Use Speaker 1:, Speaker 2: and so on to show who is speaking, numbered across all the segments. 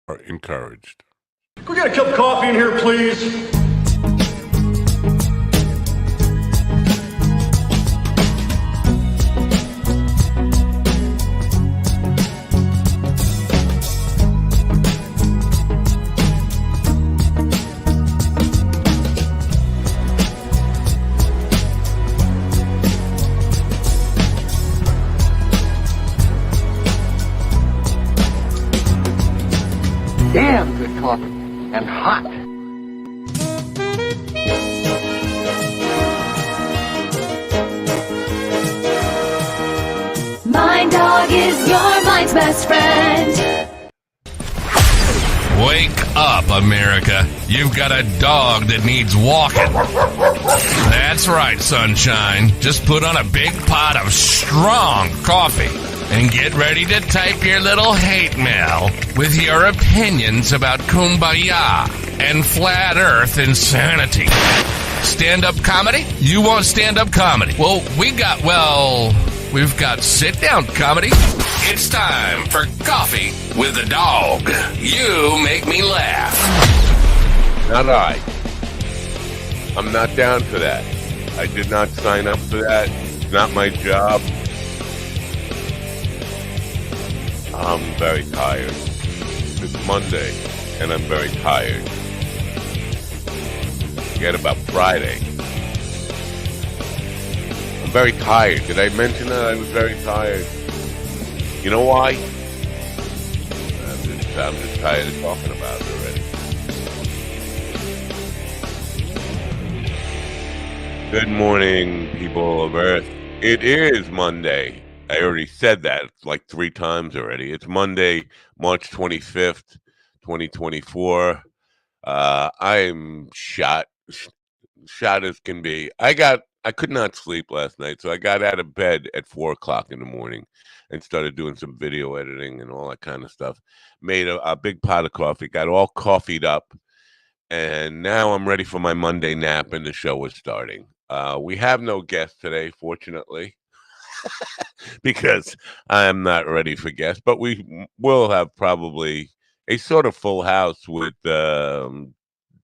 Speaker 1: are encouraged.
Speaker 2: Can we get a cup of coffee in here, please?
Speaker 3: Damn good coffee and hot.
Speaker 4: My dog is your mind's best friend.
Speaker 5: Wake up, America. You've got a dog that needs walking. That's right, sunshine. Just put on a big pot of strong coffee and get ready to type your little hate mail with your opinions about kumbaya and flat earth insanity. Stand-up comedy? You want stand-up comedy? Well, we've got sit-down comedy. It's time for Coffee with the Dog. You make me laugh.
Speaker 1: Not I. I'm not down for that. I did not sign up for that. It's not my job. I'm very tired. It's Monday, and I'm very tired. Forget about Friday. I'm very tired. Did I mention that I was very tired? You know why? I'm just tired of talking about it already. Good morning, people of Earth. It is Monday. I already said that like 3 times already. It's Monday, March 25th, 2024. I'm shot as can be. I could not sleep last night, so I got out of bed at 4 o'clock in the morning and started doing some video editing and all that kind of stuff. Made a big pot of coffee, got all coffeeed up, and now I'm ready for my Monday nap, and the show is starting. We have no guest today, fortunately, because I'm not ready for guests, but we will have probably a sort of full house with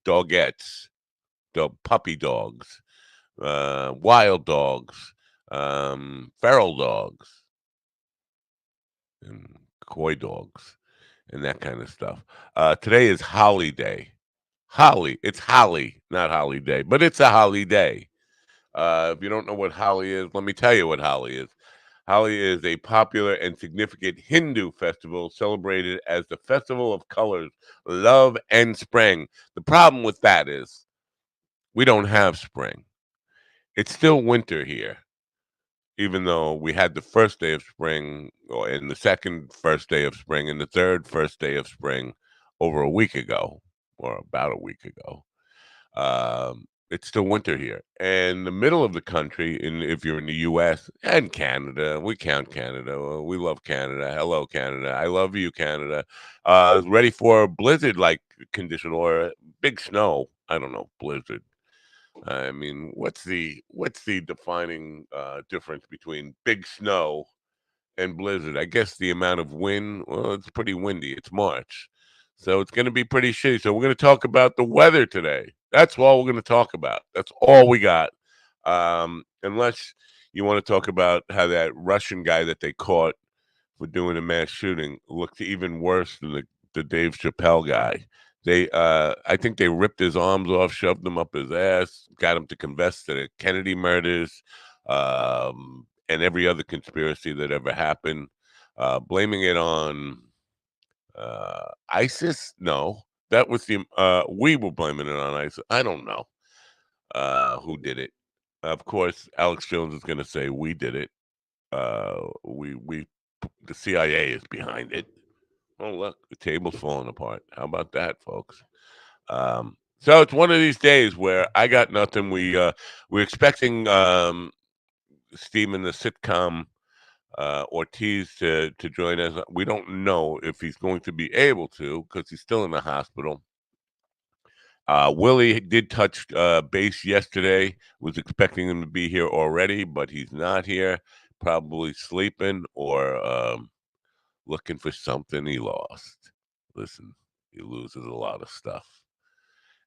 Speaker 1: dogettes, puppy dogs, wild dogs, feral dogs, and coy dogs, and that kind of stuff. Today is Holly Day. It's Holly, not Holiday, but it's a holiday. If you don't know what Holi is, let me tell you what Holi is. Holi is a popular and significant Hindu festival celebrated as the festival of colors, love, and spring. The problem with that is we don't have spring. It's still winter here, even though we had the first day of spring, and the second first day of spring, and the third first day of spring over a week ago, or about a week ago. It's still winter here. And the middle of the country, if you're in the U.S. and Canada, we count Canada. We love Canada. Hello, Canada. I love you, Canada. Ready for a blizzard-like condition or big snow. I don't know, blizzard. I mean, what's the defining difference between big snow and blizzard? I guess the amount of wind. Well, it's pretty windy. It's March, so it's going to be pretty shitty. So we're going to talk about the weather today. That's all we're going to talk about. That's all we got. Unless you want to talk about how that Russian guy that they caught for doing a mass shooting looked even worse than the Dave Chappelle guy. I think they ripped his arms off, shoved them up his ass, got him to confess to the Kennedy murders, and every other conspiracy that ever happened, blaming it on ISIS. No, that was we were blaming it on ISIS. I don't know who did it. Of course, Alex Jones is going to say we did it. The CIA is behind it. Oh, look, the table's falling apart. How about that, folks? So it's one of these days where I got nothing. We're expecting Steven, the sitcom Ortiz, to join us. We don't know if he's going to be able to because he's still in the hospital. Willie did touch base yesterday. Was expecting him to be here already, but he's not here. Probably sleeping or looking for something he lost. Listen, He loses a lot of stuff.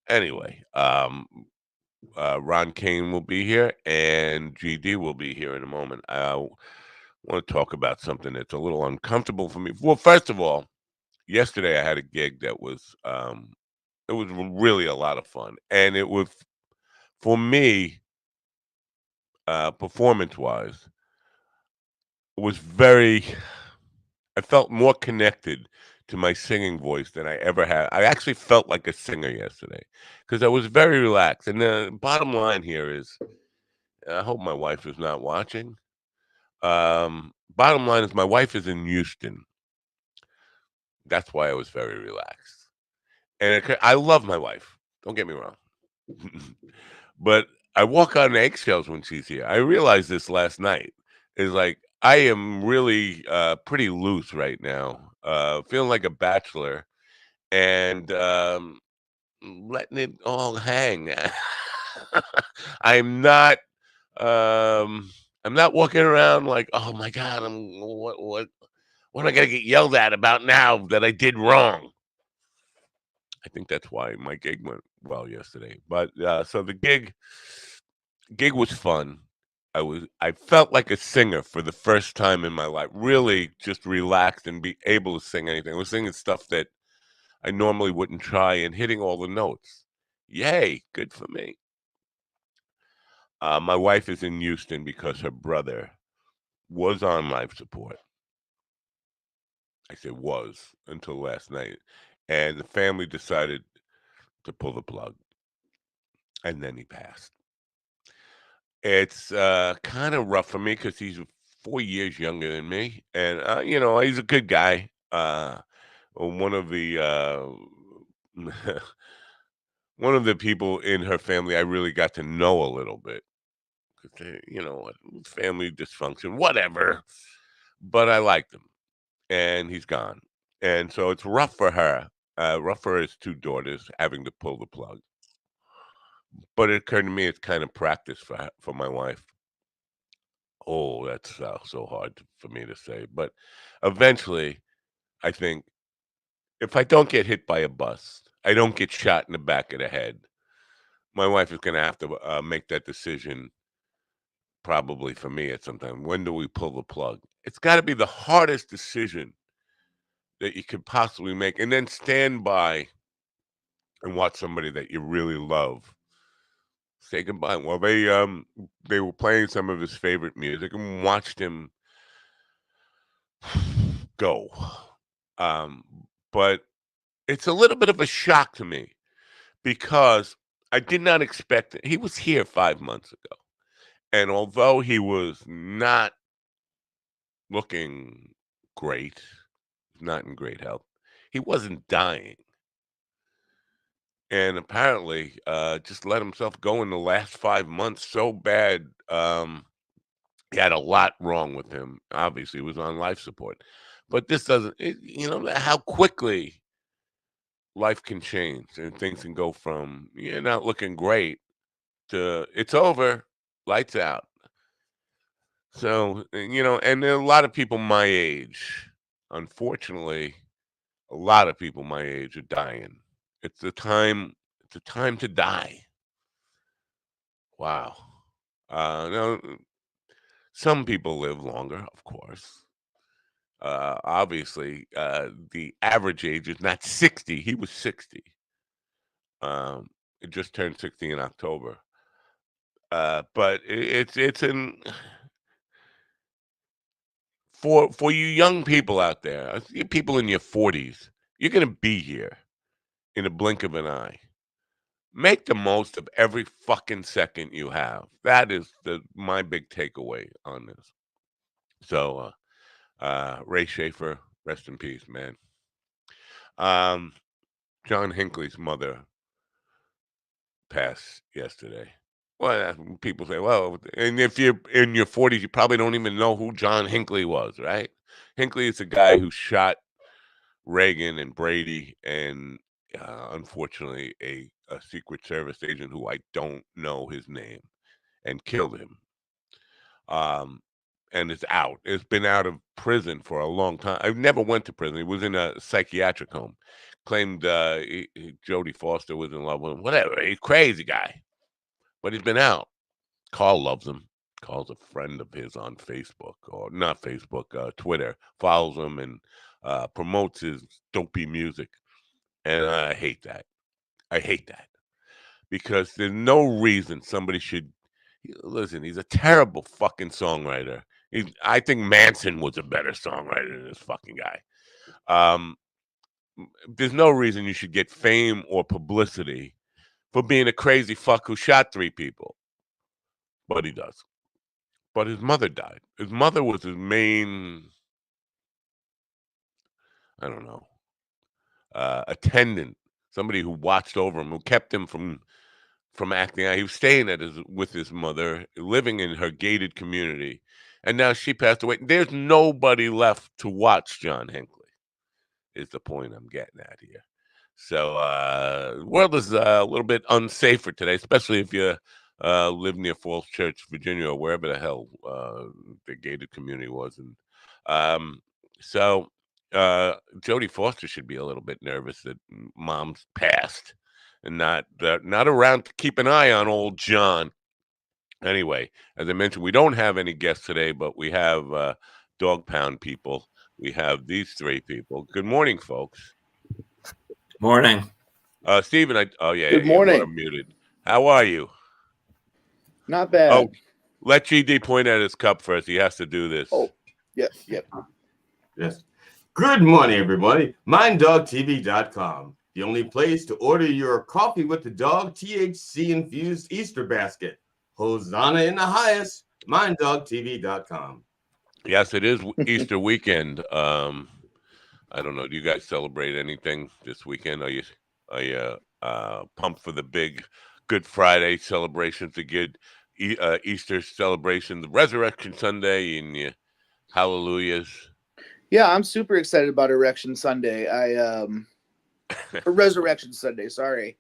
Speaker 1: Anyway, Ron Kane will be here, and GD will be here in a moment. I want to talk about something that's a little uncomfortable for me. Well, first of all, yesterday I had a gig that was it was really a lot of fun, and it was for me performance wise was very. I felt more connected to my singing voice than I ever had. I actually felt like a singer yesterday because I was very relaxed. And the bottom line here is, I hope my wife is not watching. Bottom line is, my wife is in Houston. That's why I was very relaxed. And I love my wife. Don't get me wrong. But I walk on eggshells when she's here. I realized this last night. Is like I am really pretty loose right now, feeling like a bachelor and letting it all hang. I'm not. Um, I'm not walking around like, oh my god, what am I gonna get yelled at about now that I did wrong? I think that's why my gig went well yesterday. But so the gig was fun. I felt like a singer for the first time in my life. Really just relaxed and be able to sing anything. I was singing stuff that I normally wouldn't try and hitting all the notes. Yay, good for me. My wife is in Houston because her brother was on life support. I said was until last night. And the family decided to pull the plug. And then he passed. It's kind of rough for me because he's 4 years younger than me. And, he's a good guy. One of the one of the people in her family I really got to know a little bit. 'Cause family dysfunction, whatever. But I liked him, and he's gone, and so it's rough for her. Rough for his two daughters having to pull the plug. But it occurred to me it's kind of practice for my wife. Oh, that's so hard for me to say. But eventually, I think if I don't get hit by a bus, I don't get shot in the back of the head. My wife is going to have to make that decision probably for me at some time. When do we pull the plug? It's got to be the hardest decision that you could possibly make, and then stand by and watch somebody that you really love say goodbye. Well, they were playing some of his favorite music and watched him go. Um, but it's a little bit of a shock to me because I did not expect it. He was here 5 months ago, and although he was not looking great, not in great health, he wasn't dying. And apparently, just let himself go in the last 5 months so bad. He had a lot wrong with him. Obviously, he was on life support, but this doesn't. How quickly life can change and things can go from you're not looking great to it's over, lights out. So and there are a lot of people my age. Unfortunately, a lot of people my age are dying. It's the time. It's a time to die. Wow. Now, some people live longer, of course. Obviously, the average age is not 60. He was 60. It just turned 60 in October. But it's in for you young people out there, you people in your 40s, you're gonna be here in a blink of an eye. Make the most of every fucking second you have. That is my big takeaway on this. So, Ray Schaefer, rest in peace, man. Um, John Hinckley's mother passed yesterday. Well, people say, well, and if you're in your 40s, you probably don't even know who John Hinckley was, right? Hinckley is the guy who shot Reagan and Brady, and unfortunately, a Secret Service agent who I don't know his name, and killed him. Um, and it's out. It's been out of prison for a long time. I never went to prison. He was in a psychiatric home. claimed Jodie Foster was in love with him. Whatever, he's a crazy guy, but he's been out. Carl loves him. Carl's a friend of his on Facebook, or not Facebook, Twitter. Follows him and promotes his dopey music, and I hate that. I hate that because there's no reason somebody should listen. He's a terrible fucking songwriter. I think Manson was a better songwriter than this fucking guy. Um, there's no reason you should get fame or publicity for being a crazy fuck who shot 3 people, but he does. But his mother died. His mother was his main, I don't know, attendant, somebody who watched over him, who kept him from acting out. He was staying with his mother, living in her gated community, and now she passed away. There's nobody left to watch John Hinckley. Is the point I'm getting at here. So the world is a little bit unsafer today, especially if you live near Falls Church, Virginia, or wherever the hell the gated community was. And so Jodie Foster should be a little bit nervous that mom's passed and not around to keep an eye on old John. Anyway, as I mentioned, we don't have any guests today, but we have dog pound people. We have these 3 people. Good morning, folks.
Speaker 6: Morning.
Speaker 1: Steven, yeah,
Speaker 7: Good
Speaker 1: you are
Speaker 7: morning.
Speaker 1: muted. How are you?
Speaker 7: Not bad.
Speaker 1: Oh, let GD point at his cup first. He has to do this.
Speaker 7: Oh, yep.
Speaker 6: Yes. Good morning, everybody. MindDogTV.com, the only place to order your coffee with the dog THC-infused Easter basket. Hosanna in the highest. MindDogTV.com.
Speaker 1: Yes, it is Easter weekend. I don't know. Do you guys celebrate anything this weekend? Are you pumped for the big Good Friday celebrations, the good Easter celebration, the Resurrection Sunday, and hallelujahs?
Speaker 7: Yeah, I'm super excited about Erection Sunday. Or Resurrection Sunday. Sorry.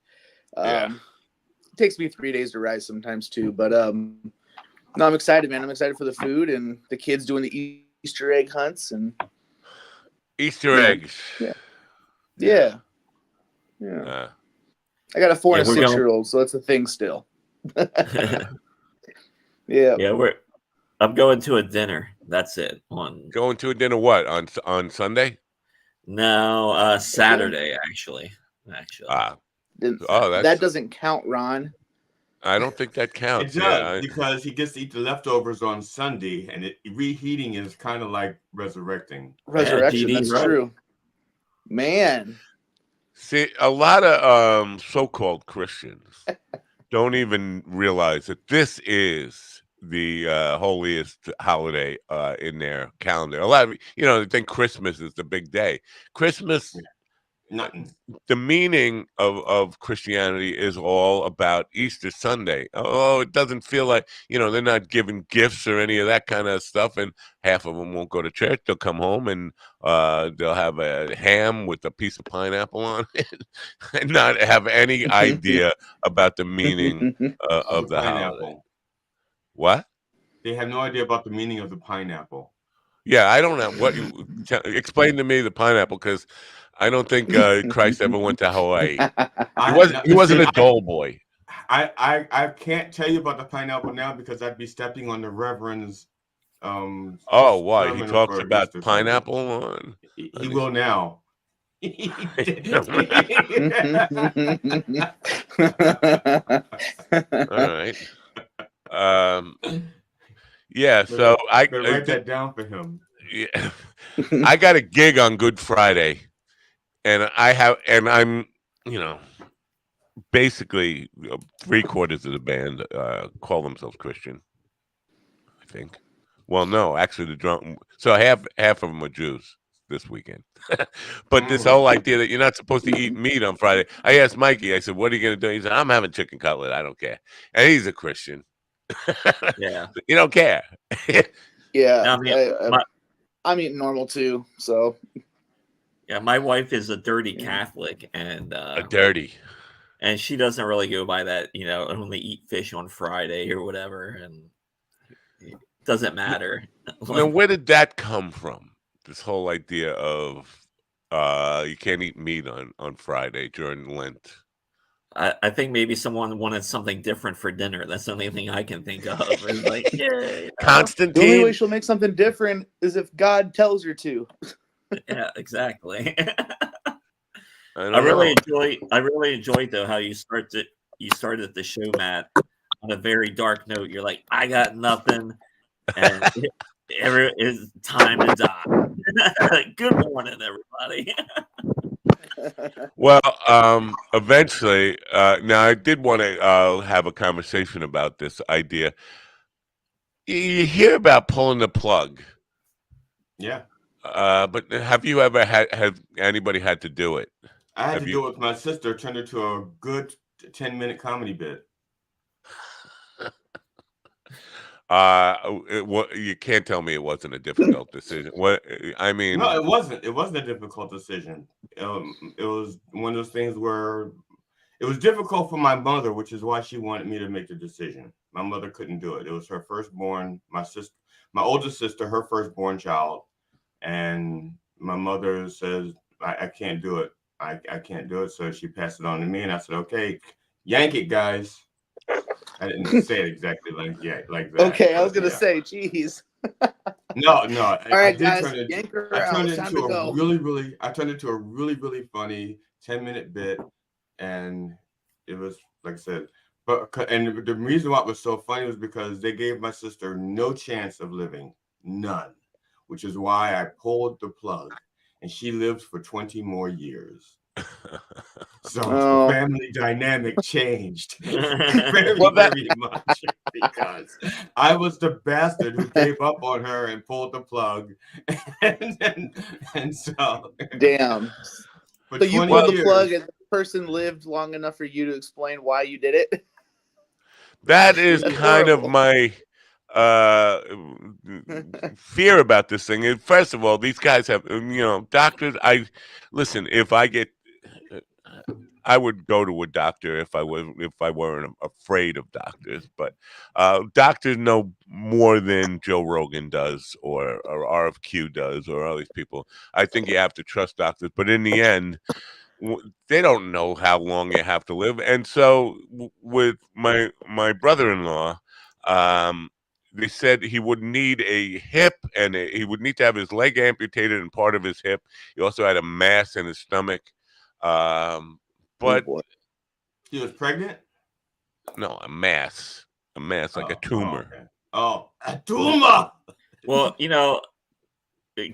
Speaker 1: Yeah.
Speaker 7: It takes me 3 days to rise sometimes too, but no, I'm excited, man. I'm excited for the food and the kids doing the Easter egg hunts and
Speaker 1: Easter eggs.
Speaker 7: Yeah. I got a 4 and a 6-year-old, so that's a thing still. Yeah.
Speaker 8: Yeah, I'm going to a dinner. That's it.
Speaker 1: Going to a dinner what? On Sunday?
Speaker 8: No, Saturday actually.
Speaker 7: That doesn't count, Ron.
Speaker 1: I don't think that counts.
Speaker 6: It does, because he gets to eat the leftovers on Sunday, and reheating is kind of like resurrecting.
Speaker 7: Resurrection,
Speaker 8: Yeah,
Speaker 7: that's
Speaker 8: right.
Speaker 7: true. Man.
Speaker 1: See, a lot of so-called Christians don't even realize that this is the holiest holiday in their calendar. A lot of they think Christmas is the big day. Christmas,
Speaker 6: Nothing.
Speaker 1: the meaning of Christianity is all about Easter Sunday. Oh, it doesn't feel like they're not giving gifts or any of that kind of stuff, and half of them won't go to church. They'll come home and they'll have a ham with a piece of pineapple on it and not have any idea about the meaning of the holiday. What?
Speaker 6: They have no idea about the meaning of the pineapple.
Speaker 1: Yeah, I don't know what you explain to me the pineapple, because I don't think Christ ever went to Hawaii. He wasn't a dole boy.
Speaker 6: I can't tell you about the pineapple now because I'd be stepping on the Reverend's.
Speaker 1: Oh, why? He talks about
Speaker 6: Easter
Speaker 1: pineapple on.
Speaker 6: He will now.
Speaker 1: All right. Yeah. So I
Speaker 6: write that down for him.
Speaker 1: Yeah, I got a gig on Good Friday, and I'm basically 3/4 of the band call themselves Christian, I think. Well, no, actually the drum. So half of them are Jews this weekend. But this whole idea that you're not supposed to eat meat on Friday. I asked Mikey. I said, "What are you going to do?" He said, "I'm having chicken cutlet. I don't care." And he's a Christian.
Speaker 8: Yeah,
Speaker 1: you don't care.
Speaker 7: Yeah,
Speaker 8: no,
Speaker 7: I'm eating normal too. So
Speaker 8: yeah, my wife is a dirty Catholic, and
Speaker 1: and
Speaker 8: she doesn't really go by that. Only eat fish on Friday or whatever, and it doesn't matter.
Speaker 1: Now, where did that come from? This whole idea of You can't eat meat on Friday during Lent.
Speaker 8: I think maybe someone wanted something different for dinner. That's the only thing I can think of. It's like, yeah,
Speaker 7: The only way
Speaker 1: Constantine.
Speaker 7: she'll make something different is if God tells her to.
Speaker 8: yeah, exactly.
Speaker 1: I
Speaker 8: I
Speaker 1: don't
Speaker 8: really
Speaker 1: know.
Speaker 8: enjoyed though how you started the show, Matt, on a very dark note. You're like, I got nothing, and it's time to die. Good morning, everybody.
Speaker 1: Well, eventually, now I did want to have a conversation about this idea. You hear about pulling the plug,
Speaker 6: Yeah.
Speaker 1: but have you ever have anybody had to do it?
Speaker 6: I had
Speaker 1: Have
Speaker 6: to
Speaker 1: you?
Speaker 6: do it with my sister, turned it to a good 10-minute comedy bit.
Speaker 1: You can't tell me it wasn't a difficult decision. What I
Speaker 6: No,
Speaker 1: mean,
Speaker 6: it wasn't. It wasn't a difficult decision. It was one of those things where it was difficult for my mother, which is why she wanted me to make the decision. My mother couldn't do it. It was her firstborn, my oldest sister, her firstborn child. And my mother says, I can't do it. I can't do it. So she passed it on to me. And I said, okay, yank it, guys. I didn't say it exactly like that.
Speaker 7: Okay, I was
Speaker 6: But
Speaker 7: gonna
Speaker 6: yeah.
Speaker 7: say, geez.
Speaker 6: No,
Speaker 7: All
Speaker 6: I
Speaker 7: right,
Speaker 6: did
Speaker 7: guys,
Speaker 6: turn it.
Speaker 7: yank her
Speaker 6: I
Speaker 7: out.
Speaker 6: turned
Speaker 7: It's
Speaker 6: it
Speaker 7: time
Speaker 6: into
Speaker 7: to
Speaker 6: a
Speaker 7: go.
Speaker 6: really. I turned it into a really funny 10-minute bit, and it was like I said. And the reason why it was so funny was because they gave my sister no chance of living, none, which is why I pulled the plug, and she lived for 20 more years. So the
Speaker 7: Oh,
Speaker 6: family dynamic changed
Speaker 1: well, that
Speaker 6: very much because I was the bastard who gave up on her and pulled the plug, and so
Speaker 7: damn.
Speaker 6: for
Speaker 7: So you
Speaker 6: 20
Speaker 7: pulled the plug,
Speaker 6: years,
Speaker 7: and the person lived long enough for you to explain why you did it.
Speaker 1: that is
Speaker 7: That's
Speaker 1: kind of
Speaker 7: horrible.
Speaker 1: my uh fear about this thing. And first of all, these guys have doctors. I listen. If I get I would go to a doctor if I weren't afraid of doctors. But doctors know more than Joe Rogan does, or RFQ does, or all these people. I think you have to trust doctors. But in the end, they don't know how long you have to live. And so, with my brother-in-law, um, they said he would need a hip, and he would need to have his leg amputated and part of his hip. He also had a mass in his stomach. Um,
Speaker 7: Oh
Speaker 1: but
Speaker 7: boy.
Speaker 6: she was pregnant.
Speaker 1: no, a mass like a
Speaker 6: Oh,
Speaker 1: tumor.
Speaker 6: okay. Oh, a tumor.
Speaker 8: Well,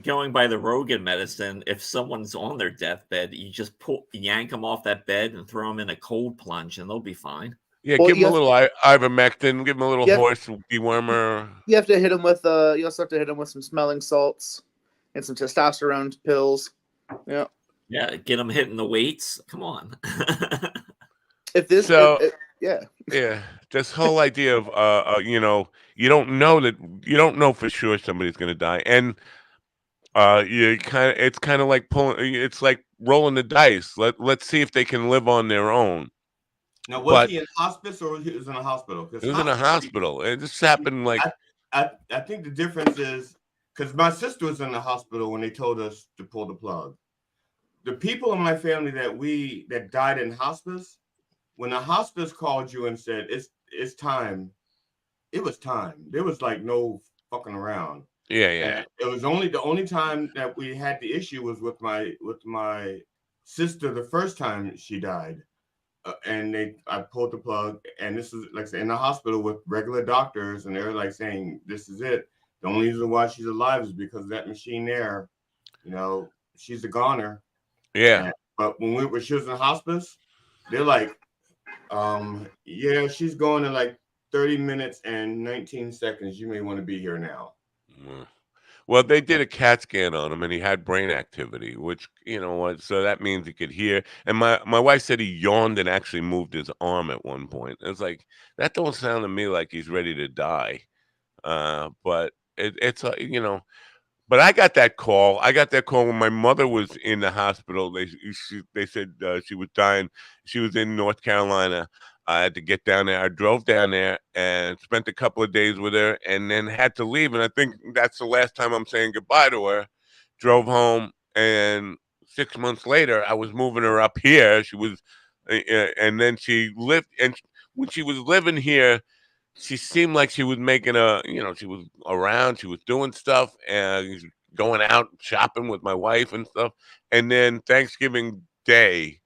Speaker 8: going by the Rogan medicine, if someone's on their deathbed, you just yank them off that bed and throw them in a cold plunge, and they'll be fine.
Speaker 1: Yeah,
Speaker 7: Well,
Speaker 1: give him a little ivermectin, give him a little
Speaker 7: you have,
Speaker 1: horse dewormer.
Speaker 7: you have to hit him with you also have to hit him with some smelling salts and some testosterone pills. Yeah.
Speaker 8: Yeah, get them hitting the weights. Come on.
Speaker 7: If this,
Speaker 1: So
Speaker 7: yeah.
Speaker 1: yeah, this whole idea of you don't know for sure somebody's gonna die, and it's kind of like it's like rolling the dice. Let's see if they can live on their own.
Speaker 6: Now, was
Speaker 1: But
Speaker 6: he in hospice or he was in a hospital?
Speaker 1: it
Speaker 6: Because
Speaker 1: was in a
Speaker 6: hospice,
Speaker 1: hospital, and this happened like
Speaker 6: I think the difference is because my sister was in the hospital when they told us to pull the plug. The people in my family that died in hospice, when the hospice called you and said it's time, it was time. There was like no fucking around.
Speaker 1: yeah.
Speaker 6: And it was only the only time that we had the issue was with my sister the first time she died. And I pulled the plug, and this is like I said, in the hospital with regular doctors, and they're like saying this is it. The only reason why she's alive is because of that machine there. She's a goner.
Speaker 1: Yeah.
Speaker 6: But when she was in hospice, they're like, yeah, she's going in like 30 minutes and 19 seconds. You may want to be here now.
Speaker 1: Mm. Well, they did a CAT scan on him, and he had brain activity, which what. So that means he could hear. And my wife said he yawned and actually moved his arm at one point. It's like that don't sound to me like he's ready to die. But But I got that call. I got that call when my mother was in the hospital. They said she was dying. She was in North Carolina. I had to get down there. I drove down there and spent a couple of days with her, and then had to leave. And I think that's the last time I'm saying goodbye to her. Drove home and 6 months later, I was moving her up here. She was, and then she lived, and when she was living here, she seemed like she was making she was around, she was doing stuff and going out shopping with my wife and stuff. And then Thanksgiving Day,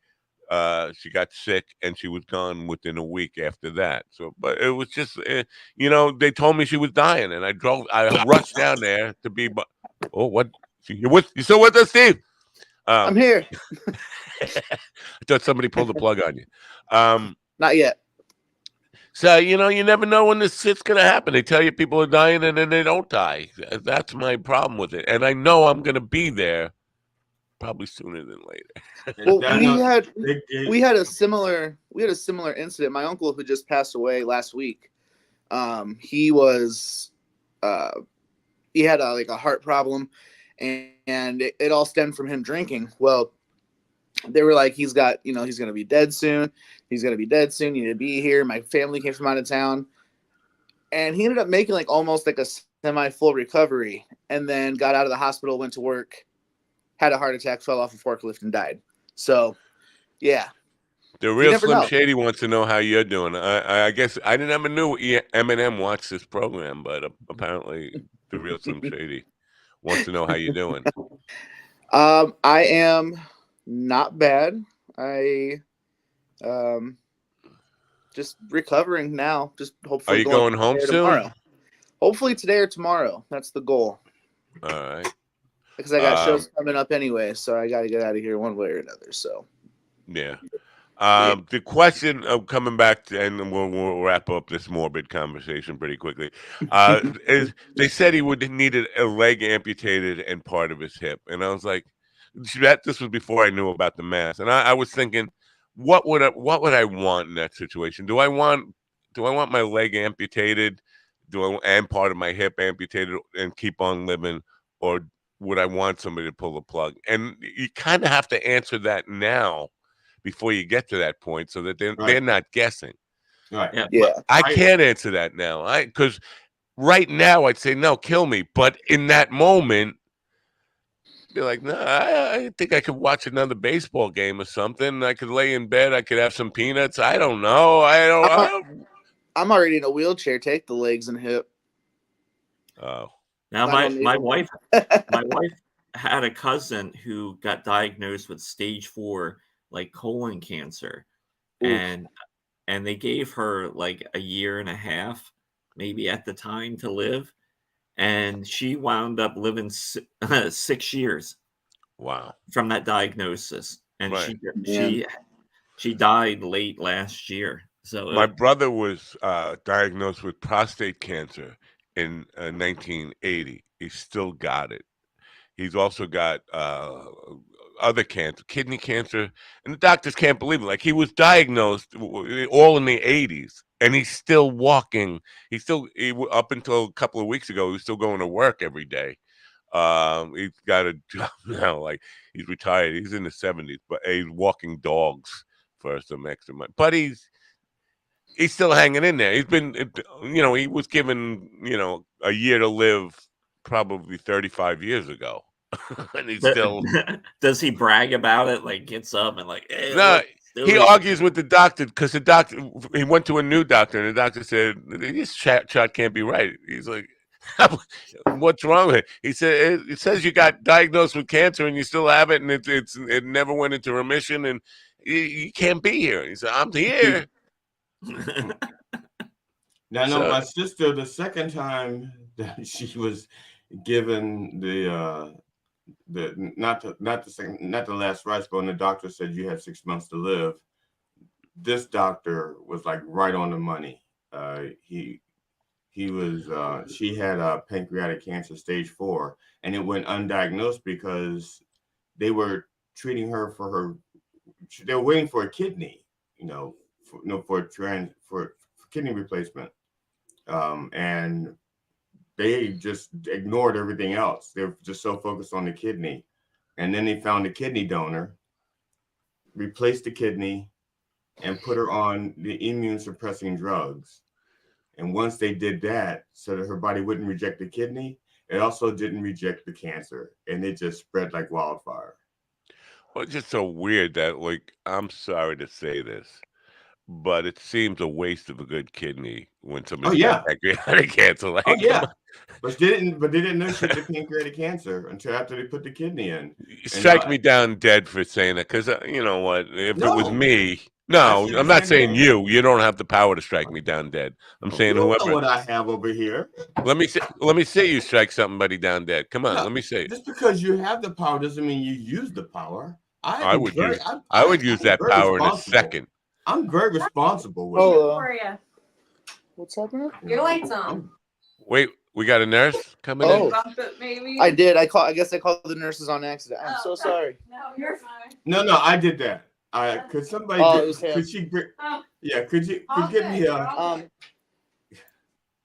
Speaker 1: she got sick and she was gone within a week after that. So, but it was just, they told me she was dying, and I rushed down there to be. Oh, what? You still with us, Steve?
Speaker 7: I'm here.
Speaker 1: I thought somebody pulled the plug on you.
Speaker 7: Not yet.
Speaker 1: So, you never know when this shit's going to happen. They tell you people are dying and then they don't die. That's my problem with it. And I know I'm going to be there probably sooner than later.
Speaker 7: Well, we had a similar incident. My uncle, who just passed away last week, he had a heart problem, and it all stemmed from him drinking. Well, they were like, he's going to be dead soon. He's going to be dead soon. You need to be here. My family came from out of town. And he ended up making almost a semi-full recovery, and then got out of the hospital, went to work, had a heart attack, fell off a forklift, and died. So, yeah.
Speaker 1: The real Slim Shady wants to know how you're doing. I guess I never knew Eminem watched this program, but apparently the real Slim Shady wants to know how you're doing.
Speaker 7: I am not bad. I just recovering now. Just hopefully.
Speaker 1: Are you going home soon?
Speaker 7: Tomorrow. Hopefully today or tomorrow. That's the goal.
Speaker 1: All right.
Speaker 7: Because I got shows coming up anyway, so I got to get out of here one way or another. So.
Speaker 1: Yeah. The question of coming back to, and we'll wrap up this morbid conversation pretty quickly, is they said he would needed a leg amputated and part of his hip, and I was like, this was before I knew about the mass, and I was thinking, what would I want in that situation? Do I want my leg amputated, and part of my hip amputated and keep on living, or would I want somebody to pull the plug? And you kind of have to answer that now before you get to that point, so that they're not guessing.
Speaker 6: Right.
Speaker 7: Yeah.
Speaker 1: I can't answer that now. Because right now I'd say no, kill me. But in that moment, be like, no, I think I could watch another baseball game or something. I could lay in bed. I could have some peanuts. I don't know.
Speaker 7: I'm already in a wheelchair. Take the legs and hip.
Speaker 1: Oh.
Speaker 8: Now my wife had a cousin who got diagnosed with stage 4 colon cancer. Oof. and they gave her a year and a half maybe at the time to live, and she wound up living 6 years.
Speaker 1: Wow.
Speaker 8: From that diagnosis. And
Speaker 1: right.
Speaker 8: she died late last year. So
Speaker 1: my brother was diagnosed with prostate cancer in 1980. He still got it. He's also got other cancer, kidney cancer, and the doctors can't believe it. He was diagnosed all in the 80s, and he's still walking. Up until a couple of weeks ago, he was still going to work every day. He's got a job now, he's retired. He's in the 70s, but he's walking dogs for some extra money. But he's still hanging in there. He's been, he was given, a year to live probably 35 years ago. And he's still.
Speaker 8: Does he brag about it? Gets up and hey,
Speaker 1: no, he argues with the doctor because he went to a new doctor, and the doctor said this chart can't be right. He's like, what's wrong with it? He said it says you got diagnosed with cancer and you still have it, and it never went into remission, and you can't be here. He said, I'm here.
Speaker 6: Now, no, my sister, the second time that she was given not the last rites, but when the doctor said you had 6 months to live, this doctor was right on the money. She had pancreatic cancer stage 4, and it went undiagnosed because they were treating her they were waiting for a kidney, for kidney replacement. And they just ignored everything else. They're just so focused on the kidney. And then they found a kidney donor, replaced the kidney, and put her on the immune suppressing drugs. And once they did that, so that her body wouldn't reject the kidney, it also didn't reject the cancer. And it just spread like wildfire.
Speaker 1: Well, it's just so weird that, like, I'm sorry to say this, but it seems a waste of a good kidney when
Speaker 6: Oh
Speaker 1: somebody's got
Speaker 6: yeah,
Speaker 1: pancreatic cancer.
Speaker 6: oh
Speaker 1: Like, come
Speaker 6: yeah.
Speaker 1: on,
Speaker 6: But they didn't know she had the pancreatic cancer until after they put the kidney in.
Speaker 1: you
Speaker 6: And
Speaker 1: strike me down dead for saying that because you know what? If it was
Speaker 6: no,
Speaker 1: me,
Speaker 6: I
Speaker 1: no,
Speaker 6: say the
Speaker 1: I'm not
Speaker 6: same
Speaker 1: saying
Speaker 6: thing.
Speaker 1: you. You don't have the power to strike me down dead. I'm
Speaker 6: You
Speaker 1: saying
Speaker 6: don't know
Speaker 1: whoever.
Speaker 6: what I have over here.
Speaker 1: Let me see you strike somebody down dead. Come on,
Speaker 6: No,
Speaker 1: let me see it.
Speaker 6: just because you have the power doesn't mean you use the power.
Speaker 1: I would use I would use
Speaker 6: I'm
Speaker 1: that
Speaker 6: very
Speaker 1: power in a
Speaker 6: responsible.
Speaker 1: second.
Speaker 6: I'm very responsible with it.
Speaker 7: Oh, what's happening?
Speaker 9: Your lights on.
Speaker 6: I'm-
Speaker 1: Wait, we got a nurse coming in.
Speaker 7: Oh,
Speaker 9: Bump it, maybe.
Speaker 7: I did. I guess I called the nurses on accident. I'm so sorry.
Speaker 9: No, you're fine.
Speaker 6: No, I did that. Could somebody
Speaker 7: Oh,
Speaker 6: get,
Speaker 7: it was him.
Speaker 6: could she bring,
Speaker 9: Oh,
Speaker 6: yeah, could you
Speaker 9: all
Speaker 6: give
Speaker 9: good.
Speaker 6: me
Speaker 9: You're
Speaker 6: a
Speaker 9: all good.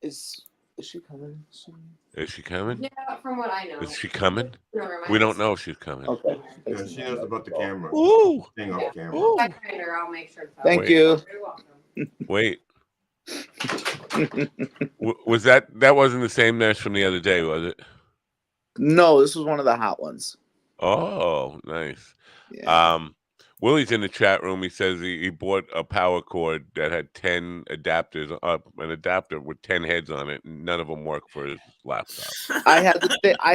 Speaker 7: Is she coming soon?
Speaker 1: Is she coming?
Speaker 9: Yeah, from what I know.
Speaker 1: Is she coming?
Speaker 9: Never mind.
Speaker 1: We don't know if she's coming.
Speaker 7: Okay.
Speaker 6: yeah, she knows about the camera.
Speaker 1: Ooh,
Speaker 6: Thing off camera.
Speaker 1: ooh.
Speaker 9: If I find her, I'll make sure. to
Speaker 7: Thank
Speaker 1: Wait.
Speaker 7: you.
Speaker 9: You're welcome.
Speaker 1: Wait. Was that wasn't the same nurse from the other day, was it?
Speaker 7: No, this was one of the hot ones.
Speaker 1: Oh, nice.
Speaker 7: Yeah.
Speaker 1: Willie's in the chat room. He says he bought a power cord that had 10 adapters, an adapter with 10 heads on it, and none of them work for his laptop.
Speaker 7: I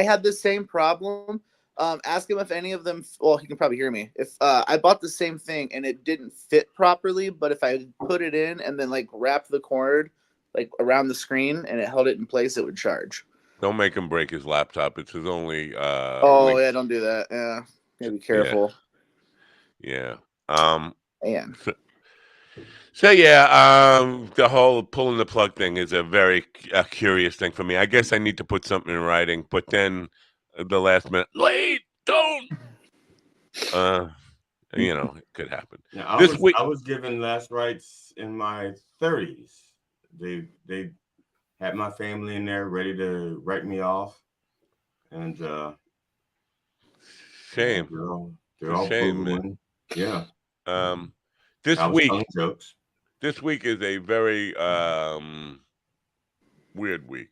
Speaker 7: had the same problem. Ask him if any of them. Well, he can probably hear me. If I bought the same thing and it didn't fit properly, but if I put it in and then like wrapped the cord like around the screen and it held it in place, it would charge.
Speaker 1: Don't make him break his laptop. It's his only.
Speaker 7: Oh yeah, don't do that. Yeah, be careful.
Speaker 1: Yeah.
Speaker 7: Man.
Speaker 1: So yeah, the whole pulling the plug thing is a very curious thing for me. I guess I need to put something in writing, but then the last minute, wait, don't. It could happen.
Speaker 6: Yeah,
Speaker 1: I
Speaker 6: was given last rites in my 30s. They had my family in there ready to write me off, and
Speaker 1: shame.
Speaker 6: they're all
Speaker 1: shame,
Speaker 6: booing. Yeah.
Speaker 1: This week is a very weird week.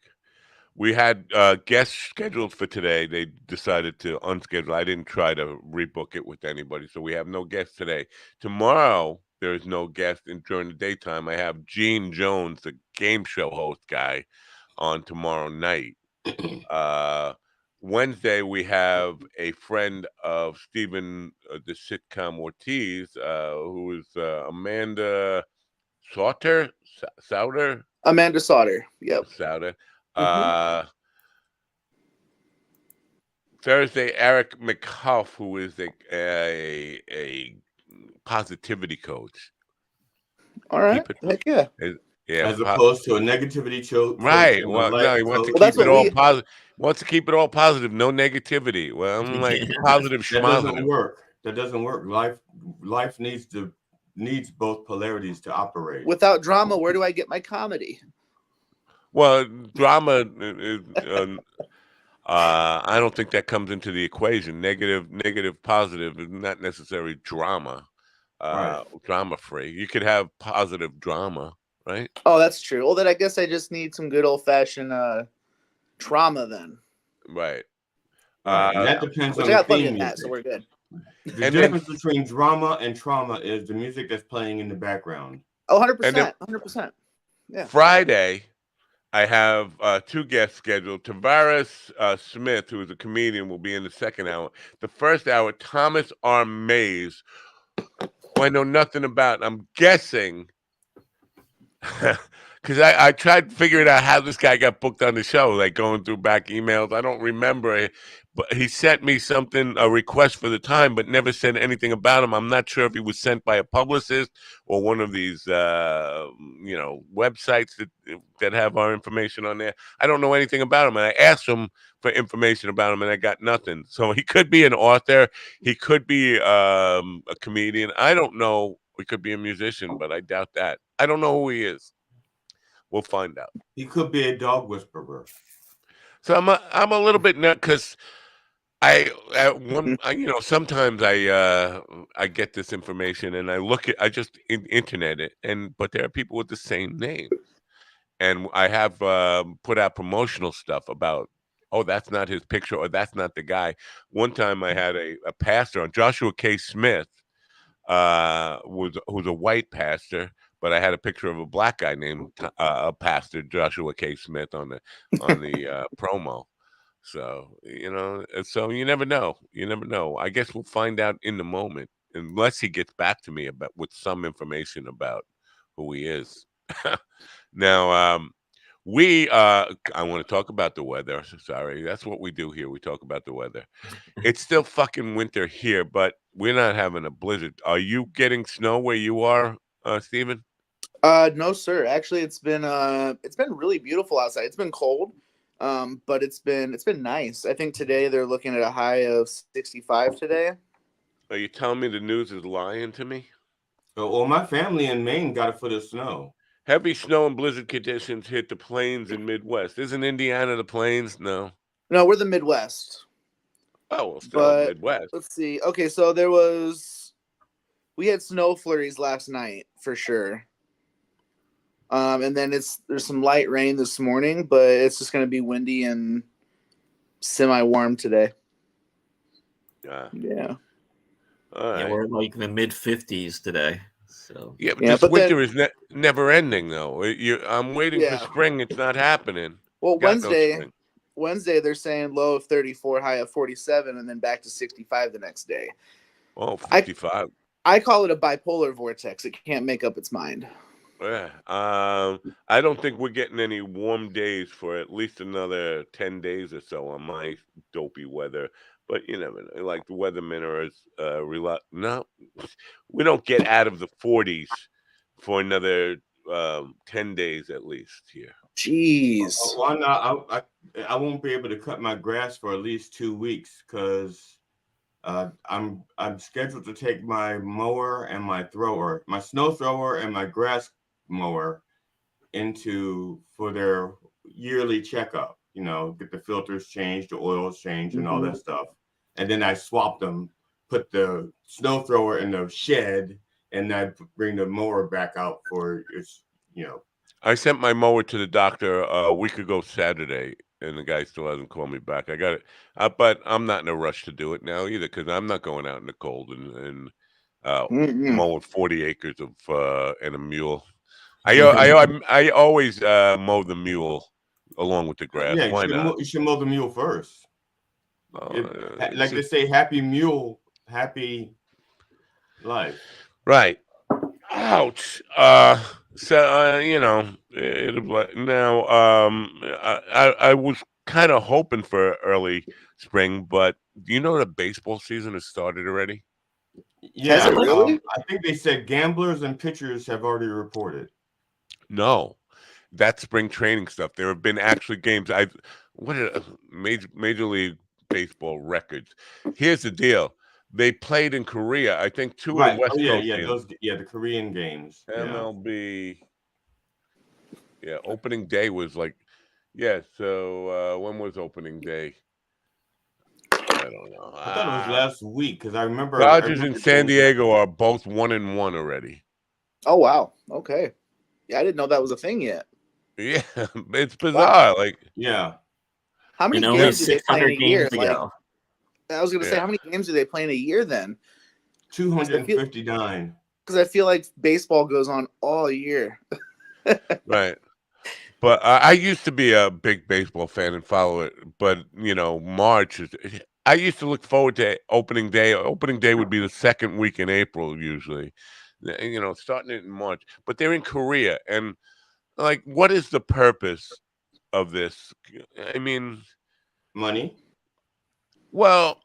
Speaker 1: We had guests scheduled for today. They decided to unschedule. I didn't try to rebook it with anybody, so we have no guests today. Tomorrow, there is no guest during the daytime. I have Gene Jones, the game show host guy, on tomorrow night. Wednesday, we have a friend of Stephen, the sitcom Ortiz, who is Amanda Sauter.
Speaker 7: Amanda Sauter. Yep.
Speaker 1: Sauter. Thursday, Eric McHuff, who is a positivity coach.
Speaker 7: All right. Heck yeah.
Speaker 1: Yeah,
Speaker 6: as opposed to a negativity coach.
Speaker 1: Right. Well, no, he wants to keep it all positive. Wants to keep it all positive, no negativity. Well, I'm like positive
Speaker 6: That doesn't
Speaker 1: schmositive.
Speaker 6: work. That doesn't work. Life needs both polarities to operate.
Speaker 7: Without drama, where do I get my comedy?
Speaker 1: Well, drama is, I don't think that comes into the equation. Negative, positive is not necessarily drama.
Speaker 6: Right.
Speaker 1: Drama free. You could have positive drama, right?
Speaker 7: Oh, that's true. Well, then I guess I just need some good old fashioned trauma then.
Speaker 1: Right.
Speaker 6: And that depends
Speaker 7: Which
Speaker 6: on
Speaker 7: I
Speaker 6: the
Speaker 7: got plenty
Speaker 6: theme
Speaker 7: of that,
Speaker 6: music.
Speaker 7: so we're good.
Speaker 6: The difference between drama and trauma is the music that's playing in the background.
Speaker 7: Oh, 100%. 100%. Yeah.
Speaker 1: Friday, I have two guests scheduled. Tavares Smith, who is a comedian, will be in the second hour. The first hour, Thomas R. Mays, who I know nothing about. I'm guessing, because I tried figuring out how this guy got booked on the show, like going through back emails. I don't remember it, but he sent me a request for the time, but never said anything about him. I'm not sure if he was sent by a publicist or one of these, websites that have our information on there. I don't know anything about him, and I asked him for information about him, and I got nothing. So he could be an author. He could be a comedian. I don't know. He could be a musician, but I doubt that. I don't know who he is. We'll find out.
Speaker 6: He could be a dog whisperer.
Speaker 1: So I'm a little bit nut because sometimes I get this information and I just internet it, but there are people with the same name, and I have put out promotional stuff about oh, that's not his picture, or that's not the guy. One time I had a pastor on, Joshua K. Smith, who's a white pastor, but I had a picture of a black guy named Pastor Joshua K. Smith on the promo. So so you never know. You never know. I guess we'll find out in the moment, unless he gets back to me about with some information about who he is. Now, I want to talk about the weather. Sorry, that's what we do here. We talk about the weather. It's still fucking winter here, but we're not having a blizzard. Are you getting snow where you are, Steven?
Speaker 7: No, sir. Actually, it's been really beautiful outside. It's been cold, but it's been nice. I think today they're looking at a high of 65 today.
Speaker 1: Are you telling me the news is lying to me?
Speaker 6: Well, my family in Maine got a foot of snow.
Speaker 1: Heavy snow and blizzard conditions hit the plains and Midwest. Isn't Indiana the plains? No.
Speaker 7: No, we're the Midwest.
Speaker 1: Oh, well, still
Speaker 7: But
Speaker 1: Midwest.
Speaker 7: let's see. Okay, so we had snow flurries last night for sure. And then there's some light rain this morning, but it's just going to be windy and semi-warm today. Yeah.
Speaker 1: All right.
Speaker 8: Yeah, we're like in the mid 50s today. So
Speaker 1: Yeah, but
Speaker 7: Yeah,
Speaker 1: this
Speaker 7: but
Speaker 1: winter is never ending, though. I'm waiting for
Speaker 7: Yeah.
Speaker 1: spring. It's not happening.
Speaker 7: Well,
Speaker 1: Got no spring.
Speaker 7: Wednesday they're saying low of 34, high of 47, and then back to 65 the next day.
Speaker 1: Oh, 55.
Speaker 7: I call it a bipolar vortex. It can't make up its mind.
Speaker 1: Yeah. I don't think we're getting any warm days for at least another 10 days or so on my dopey weather. But you never know. Like the weathermen are no, we don't get out of the 40s for another 10 days at least here.
Speaker 7: Jeez.
Speaker 6: Why not? I won't be able to cut my grass for at least 2 weeks because I'm scheduled to take my mower and my snow thrower and my grass mower for their yearly checkup. Get the filters changed, the oils changed, and all that stuff. And then I swap them, put the snow thrower in the shed, and I bring the mower back out for its.
Speaker 1: I sent my mower to the doctor a week ago Saturday, and the guy still hasn't called me back. I got it, but I'm not in a rush to do it now either because I'm not going out in the cold and mowing 40 acres of and a mule. I always mow the mule along with the grass.
Speaker 6: Yeah,
Speaker 1: Why not?
Speaker 6: you should mow the mule first. Like they say, happy mule, happy life.
Speaker 1: Right. Ouch. So now. I was kind of hoping for early spring, but the baseball season has started already.
Speaker 6: Yeah,
Speaker 7: Has it really?
Speaker 6: I think they said gamblers and pitchers have already reported.
Speaker 1: No, that's spring training stuff. There have been actually games. Major League Baseball records. Here's the deal. They played in Korea. I think two of the West Coast games.
Speaker 6: The Korean games.
Speaker 1: MLB. Yeah, opening day was like, so when was opening day? I don't know.
Speaker 6: I thought it was last week because I remember
Speaker 1: Dodgers and San Diego are both 1-1 already.
Speaker 7: Oh wow. Okay. Yeah, I didn't know that was a thing yet.
Speaker 1: Yeah, it's bizarre.
Speaker 6: Wow. Yeah.
Speaker 7: How many games do they play in a year?
Speaker 8: Ago.
Speaker 7: I was going to say, how many games do they play in a year then?
Speaker 6: 259.
Speaker 7: Because I feel like baseball goes on all year.
Speaker 1: Right. But I used to be a big baseball fan and follow it. But, March is. I used to look forward to opening day. Opening day would be the second week in April, usually. Starting it in March. But they're in Korea. And, what is the purpose of this? I mean.
Speaker 6: Money.
Speaker 1: Well,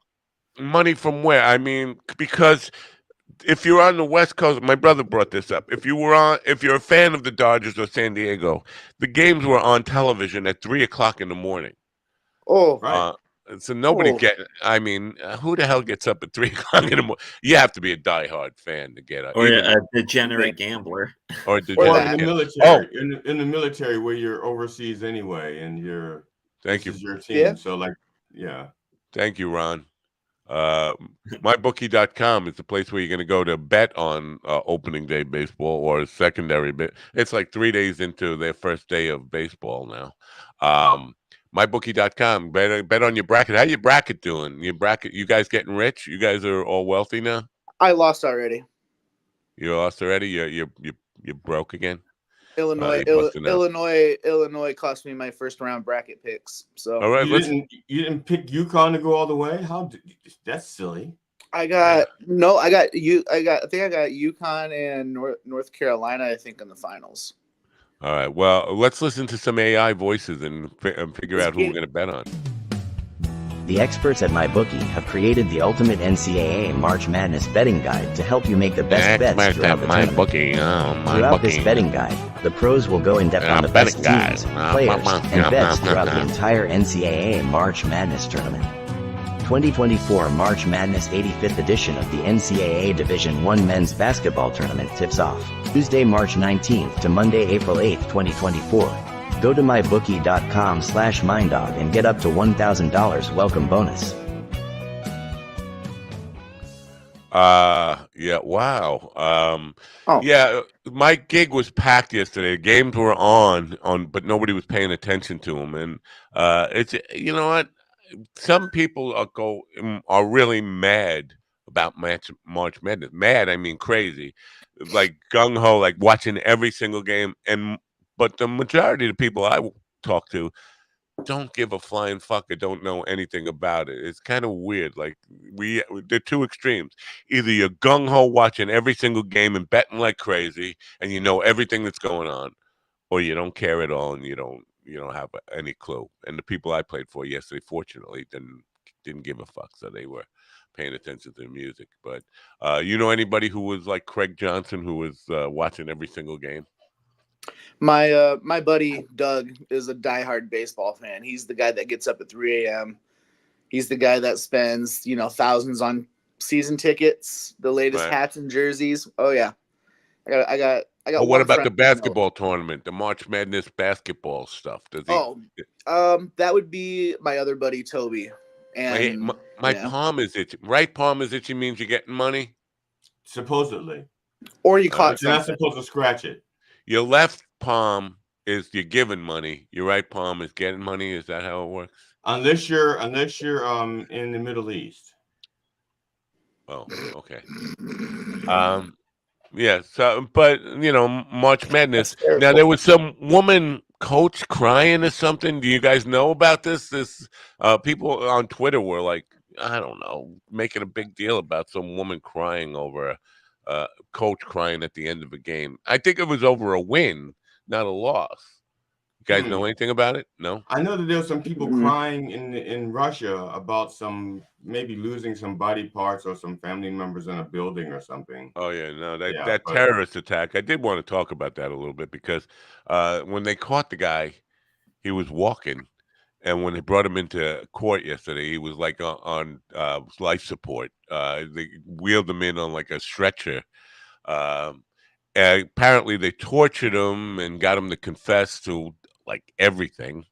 Speaker 1: money from where? I mean, because if you're on the West Coast, my brother brought this up. If you're a fan of the Dodgers or San Diego, the games were on television at 3:00 in the morning.
Speaker 7: Oh,
Speaker 6: right.
Speaker 1: So nobody I mean, who the hell gets up at 3:00 in the morning? You have to be a diehard fan to get up.
Speaker 8: Or a degenerate gambler.
Speaker 1: Or
Speaker 6: in the military. In the military where you're overseas anyway, and this is your team.
Speaker 7: Yeah.
Speaker 6: So yeah.
Speaker 1: Thank you, Ron. MyBookie.com is the place where you're going to go to bet on opening day baseball or secondary. It's like 3 days into their first day of baseball now. mybookie.com. Bet on your bracket. How your bracket doing? Your bracket, you guys getting rich? You guys are all wealthy now?
Speaker 7: I lost already.
Speaker 1: You lost already? You're broke again?
Speaker 7: Illinois,
Speaker 1: You busting out.
Speaker 7: Illinois cost me my first round bracket picks. So
Speaker 1: All right,
Speaker 6: You didn't pick UConn to go all the way? That's silly.
Speaker 7: I got I got UConn and North Carolina, I think, in the finals.
Speaker 1: All right. Well, let's listen to some AI voices and figure out who we're going to bet on.
Speaker 10: The experts at MyBookie have created the ultimate NCAA March Madness betting guide to help you make the best bets throughout the tournament. Throughout this betting guide, the pros will go in depth on the best teams, players, and bets throughout the entire NCAA March Madness tournament. 2024 March Madness 85th edition of the NCAA Division I Men's Basketball Tournament tips off Tuesday, March 19th to Monday, April 8th, 2024. Go to mybookie.com/minddog and get up to $1,000 welcome bonus.
Speaker 1: Yeah, wow. Yeah, my gig was packed yesterday. Games were on, but nobody was paying attention to them. And it's, you know what? Some people are really mad about March Madness. Mad, I mean crazy, like gung ho, like watching every single game. But the majority of the people I talk to don't give a flying fuck or don't know anything about it. It's kind of weird. Like they're two extremes. Either you're gung ho watching every single game and betting like crazy, and you know everything that's going on, or you don't care at all and you don't have any clue. And the people I played for yesterday, fortunately, didn't give a fuck, so they were paying attention to the music. But you know anybody who was like Craig Johnson, who was watching every single game?
Speaker 7: My buddy Doug is a diehard baseball fan. He's the guy that gets up at 3 a.m. He's the guy that spends thousands on season tickets, the latest hats and jerseys. Oh yeah, I got.
Speaker 1: Well, what about the basketball tournament, the March Madness basketball stuff? Does he?
Speaker 7: That would be my other buddy Toby. And
Speaker 1: my palm is itchy. Right palm is itchy means you're getting money.
Speaker 6: Supposedly.
Speaker 7: Or you caught.
Speaker 6: But you're not supposed to scratch it.
Speaker 1: Your left palm is you're giving money. Your right palm is getting money. Is that how it works? Unless
Speaker 6: you're in the Middle East.
Speaker 1: Oh, okay. Yeah. So, but March Madness. Now there was some woman coach crying or something. Do you guys know about this? People on Twitter were like, I don't know, making a big deal about some woman crying over coach crying at the end of a game. I think it was over a win, not a loss. You guys know anything about it? No.
Speaker 6: I know that there were some people crying in Russia about maybe losing some body parts or some family members in a building or something.
Speaker 1: Oh yeah, no, that terrorist attack. I did want to talk about that a little bit because when they caught the guy, he was walking. And when they brought him into court yesterday, he was like on life support. They wheeled him in on like a stretcher. Apparently, they tortured him and got him to confess to like everything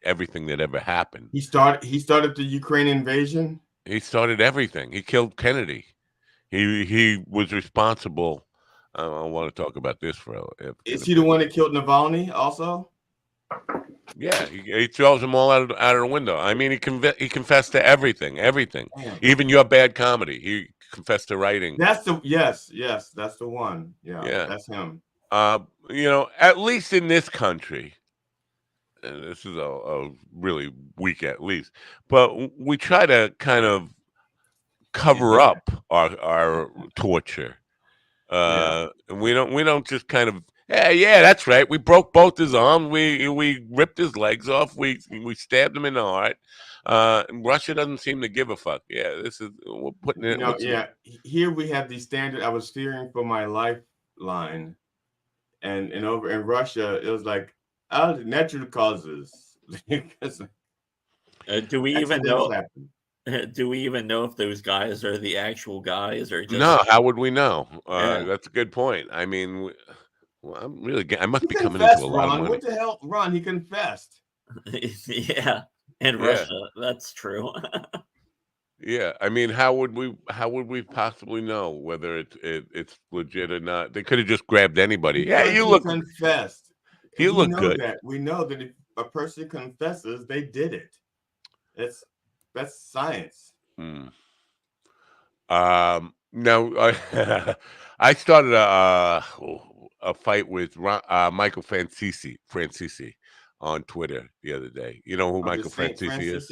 Speaker 1: that ever happened.
Speaker 6: He started the Ukraine invasion.
Speaker 1: He started everything. He killed Kennedy. He was responsible. I don't want to talk about this
Speaker 6: Is he the one that killed Navalny also?
Speaker 1: Yeah, he throws them all out of the window. I mean, he confessed to everything. Damn. Even your bad comedy. He confessed to writing.
Speaker 6: That's that's the one. Yeah, that's him.
Speaker 1: At least in this country, and this is a really weak at least, but we try to kind of cover up our torture. And we don't just kind of. Yeah, that's right. We broke both his arms. We ripped his legs off. We stabbed him in the heart. Russia doesn't seem to give a fuck. Yeah, we're putting it.
Speaker 6: Here we have the standard. I was fearing for my lifeline, and over in Russia it was like natural causes.
Speaker 8: Do we even know? Do we even know if those guys are the actual guys or just?
Speaker 1: No? How would we know? That's a good point. I mean. Well, I must be coming into a lot of money.
Speaker 6: What the hell, Ron? He confessed.
Speaker 8: Yeah, in Russia, that's true.
Speaker 1: Yeah, I mean, how would we possibly know whether it's legit or not? They could have just grabbed anybody. Yeah, you look
Speaker 6: confessed.
Speaker 1: You look good.
Speaker 6: We know that a person confesses they did it. That's science.
Speaker 1: Now, I started a fight with Michael Francisi on Twitter the other day. You know who
Speaker 6: Of the
Speaker 1: Michael
Speaker 6: Saint
Speaker 1: Francisi is?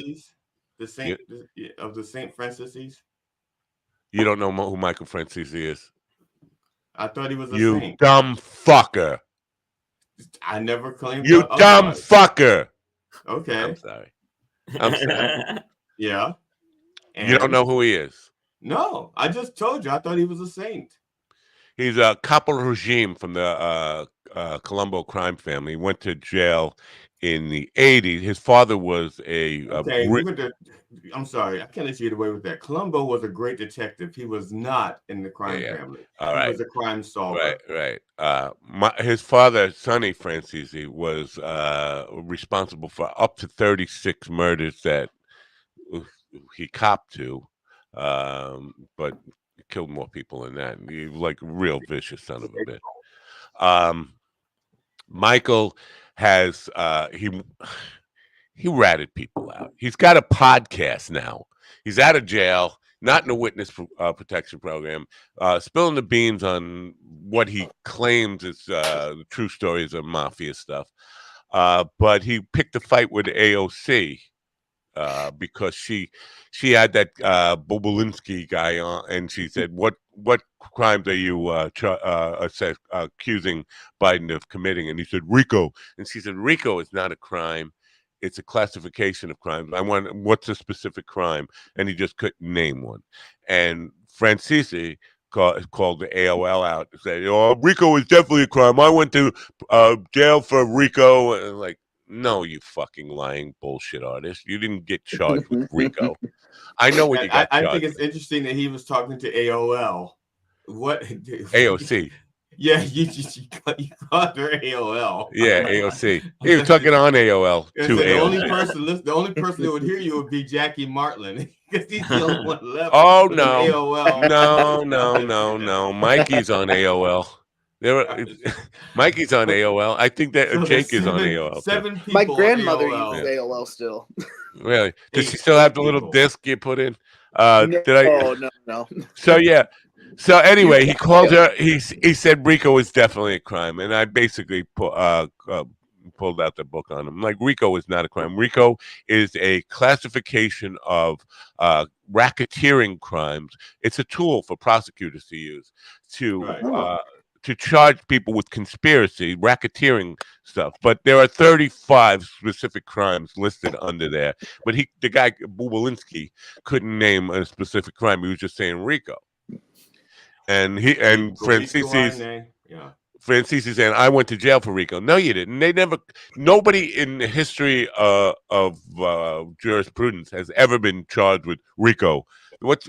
Speaker 6: Francis,
Speaker 1: You,
Speaker 6: of the Saint Francis.
Speaker 1: you don't know who Michael Francisi is?
Speaker 6: I thought he was a
Speaker 1: You
Speaker 6: saint.
Speaker 1: dumb fucker.
Speaker 6: I never claimed
Speaker 1: You dumb
Speaker 6: otherwise.
Speaker 1: fucker.
Speaker 6: Okay.
Speaker 1: I'm sorry. I'm sorry.
Speaker 6: Yeah.
Speaker 1: You don't
Speaker 6: And
Speaker 1: know who he is?
Speaker 6: no, I just told you. I thought he was a saint.
Speaker 1: He's a capo regime from the Colombo crime family. He went to jail in the 80s. His father was
Speaker 6: Okay, I'm sorry. I can't let you get away with that. Columbo was a great detective. He was not in the crime
Speaker 1: yeah.
Speaker 6: family.
Speaker 1: All
Speaker 6: he
Speaker 1: right.
Speaker 6: was a crime solver.
Speaker 1: Right. His father, Sonny Francisi, was responsible for up to 36 murders that he copped to, but killed more people than that. He was like a real vicious son of a bitch. Michael has he ratted people out. He's got a podcast now. He's out of jail, not in a witness protection program, spilling the beans on what he claims is the true stories of mafia stuff. But he picked a fight with AOC because she had that Bobulinski guy on, and she said, "What crimes are you accusing Biden of committing?" And he said, "RICO." And she said, "RICO is not a crime. It's a classification of crimes. I want what's a specific crime?" And he just couldn't name one. And Francisi called the AOL out and said, "Oh, RICO is definitely a crime. I went to jail for RICO." And like, no, you fucking lying bullshit artist. You didn't get charged with RICO. I know what you got
Speaker 6: I
Speaker 1: charged
Speaker 6: think it's
Speaker 1: with.
Speaker 6: interesting that he was talking to AOL. What?
Speaker 1: AOC.
Speaker 6: Yeah, you called her AOL.
Speaker 1: Yeah, AOC. He was talking on AOL to
Speaker 6: the
Speaker 1: AOC.
Speaker 6: only person that would hear you would be Jackie Martland because he's the only one left.
Speaker 1: Oh
Speaker 6: with an
Speaker 1: no.
Speaker 6: AOL.
Speaker 1: No. Mikey's on AOL. Mikey's on AOL. I think that
Speaker 6: So
Speaker 1: Jake is on AOL.
Speaker 6: Seven people.
Speaker 7: My grandmother
Speaker 6: on AOL.
Speaker 7: uses AOL still.
Speaker 1: Really? Does she still have the little disc you put in?
Speaker 7: No.
Speaker 1: So yeah. So anyway, he called her. He said RICO is definitely a crime, and I basically pulled out the book on him. Like, RICO is not a crime. RICO is a classification of racketeering crimes. It's a tool for prosecutors to use to charge people with conspiracy, racketeering stuff. But there are 35 specific crimes listed under there. But the guy Bobulinski couldn't name a specific crime. He was just saying RICO. And Francisi saying, "I went to jail for RICO." No, you didn't. Nobody in the history of jurisprudence has ever been charged with RICO. What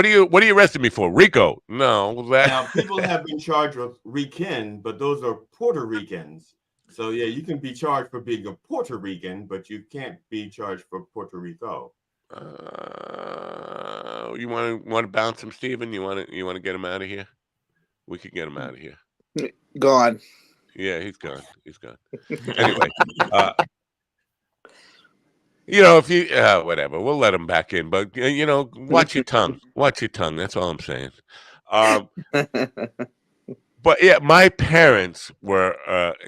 Speaker 1: are you arresting me for? RICO? No.
Speaker 6: Now, people have been charged with RICAN, but those are Puerto Ricans. So yeah, you can be charged for being a Puerto Rican, but you can't be charged for Puerto Rico.
Speaker 1: You want to bounce him, Steven? You want to get him out of here? We could get him out of here.
Speaker 7: Gone.
Speaker 1: Yeah, he's gone. Anyway, if you whatever, we'll let him back in. But watch your tongue. Watch your tongue. That's all I'm saying. But yeah, my parents were.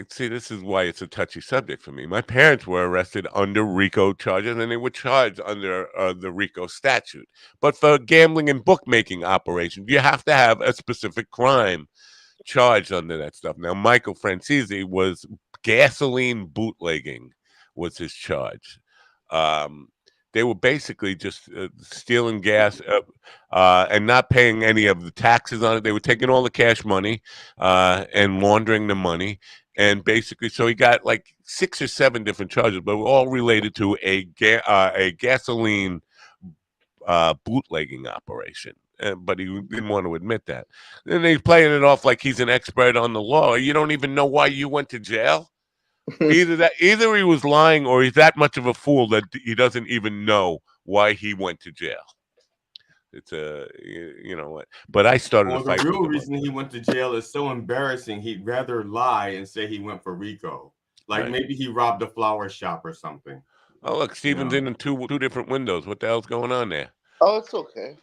Speaker 1: See, this is why it's a touchy subject for me. My parents were arrested under RICO charges, and they were charged under the RICO statute. But for gambling and bookmaking operations, you have to have a specific crime charged under that stuff. Now, Michael Francisi was gasoline bootlegging was his charge. They were basically just stealing gas and not paying any of the taxes on it. They were taking all the cash money and laundering the money. And basically, so he got like 6 or 7 different charges, but all related to a gasoline bootlegging operation. But he didn't want to admit that. Then he's playing it off like he's an expert on the law. You don't even know why you went to jail. Either he was lying or he's that much of a fool that he doesn't even know why he went to jail. It's what. But I started a fight.
Speaker 6: The real reason he went to jail is so embarrassing. He'd rather lie and say he went for RICO. Like
Speaker 1: Right.
Speaker 6: maybe he robbed a flower shop or something.
Speaker 1: Oh, look,
Speaker 6: You
Speaker 1: Steven's
Speaker 6: know.
Speaker 1: in two different windows. What the hell's going on there?
Speaker 7: Oh, it's okay.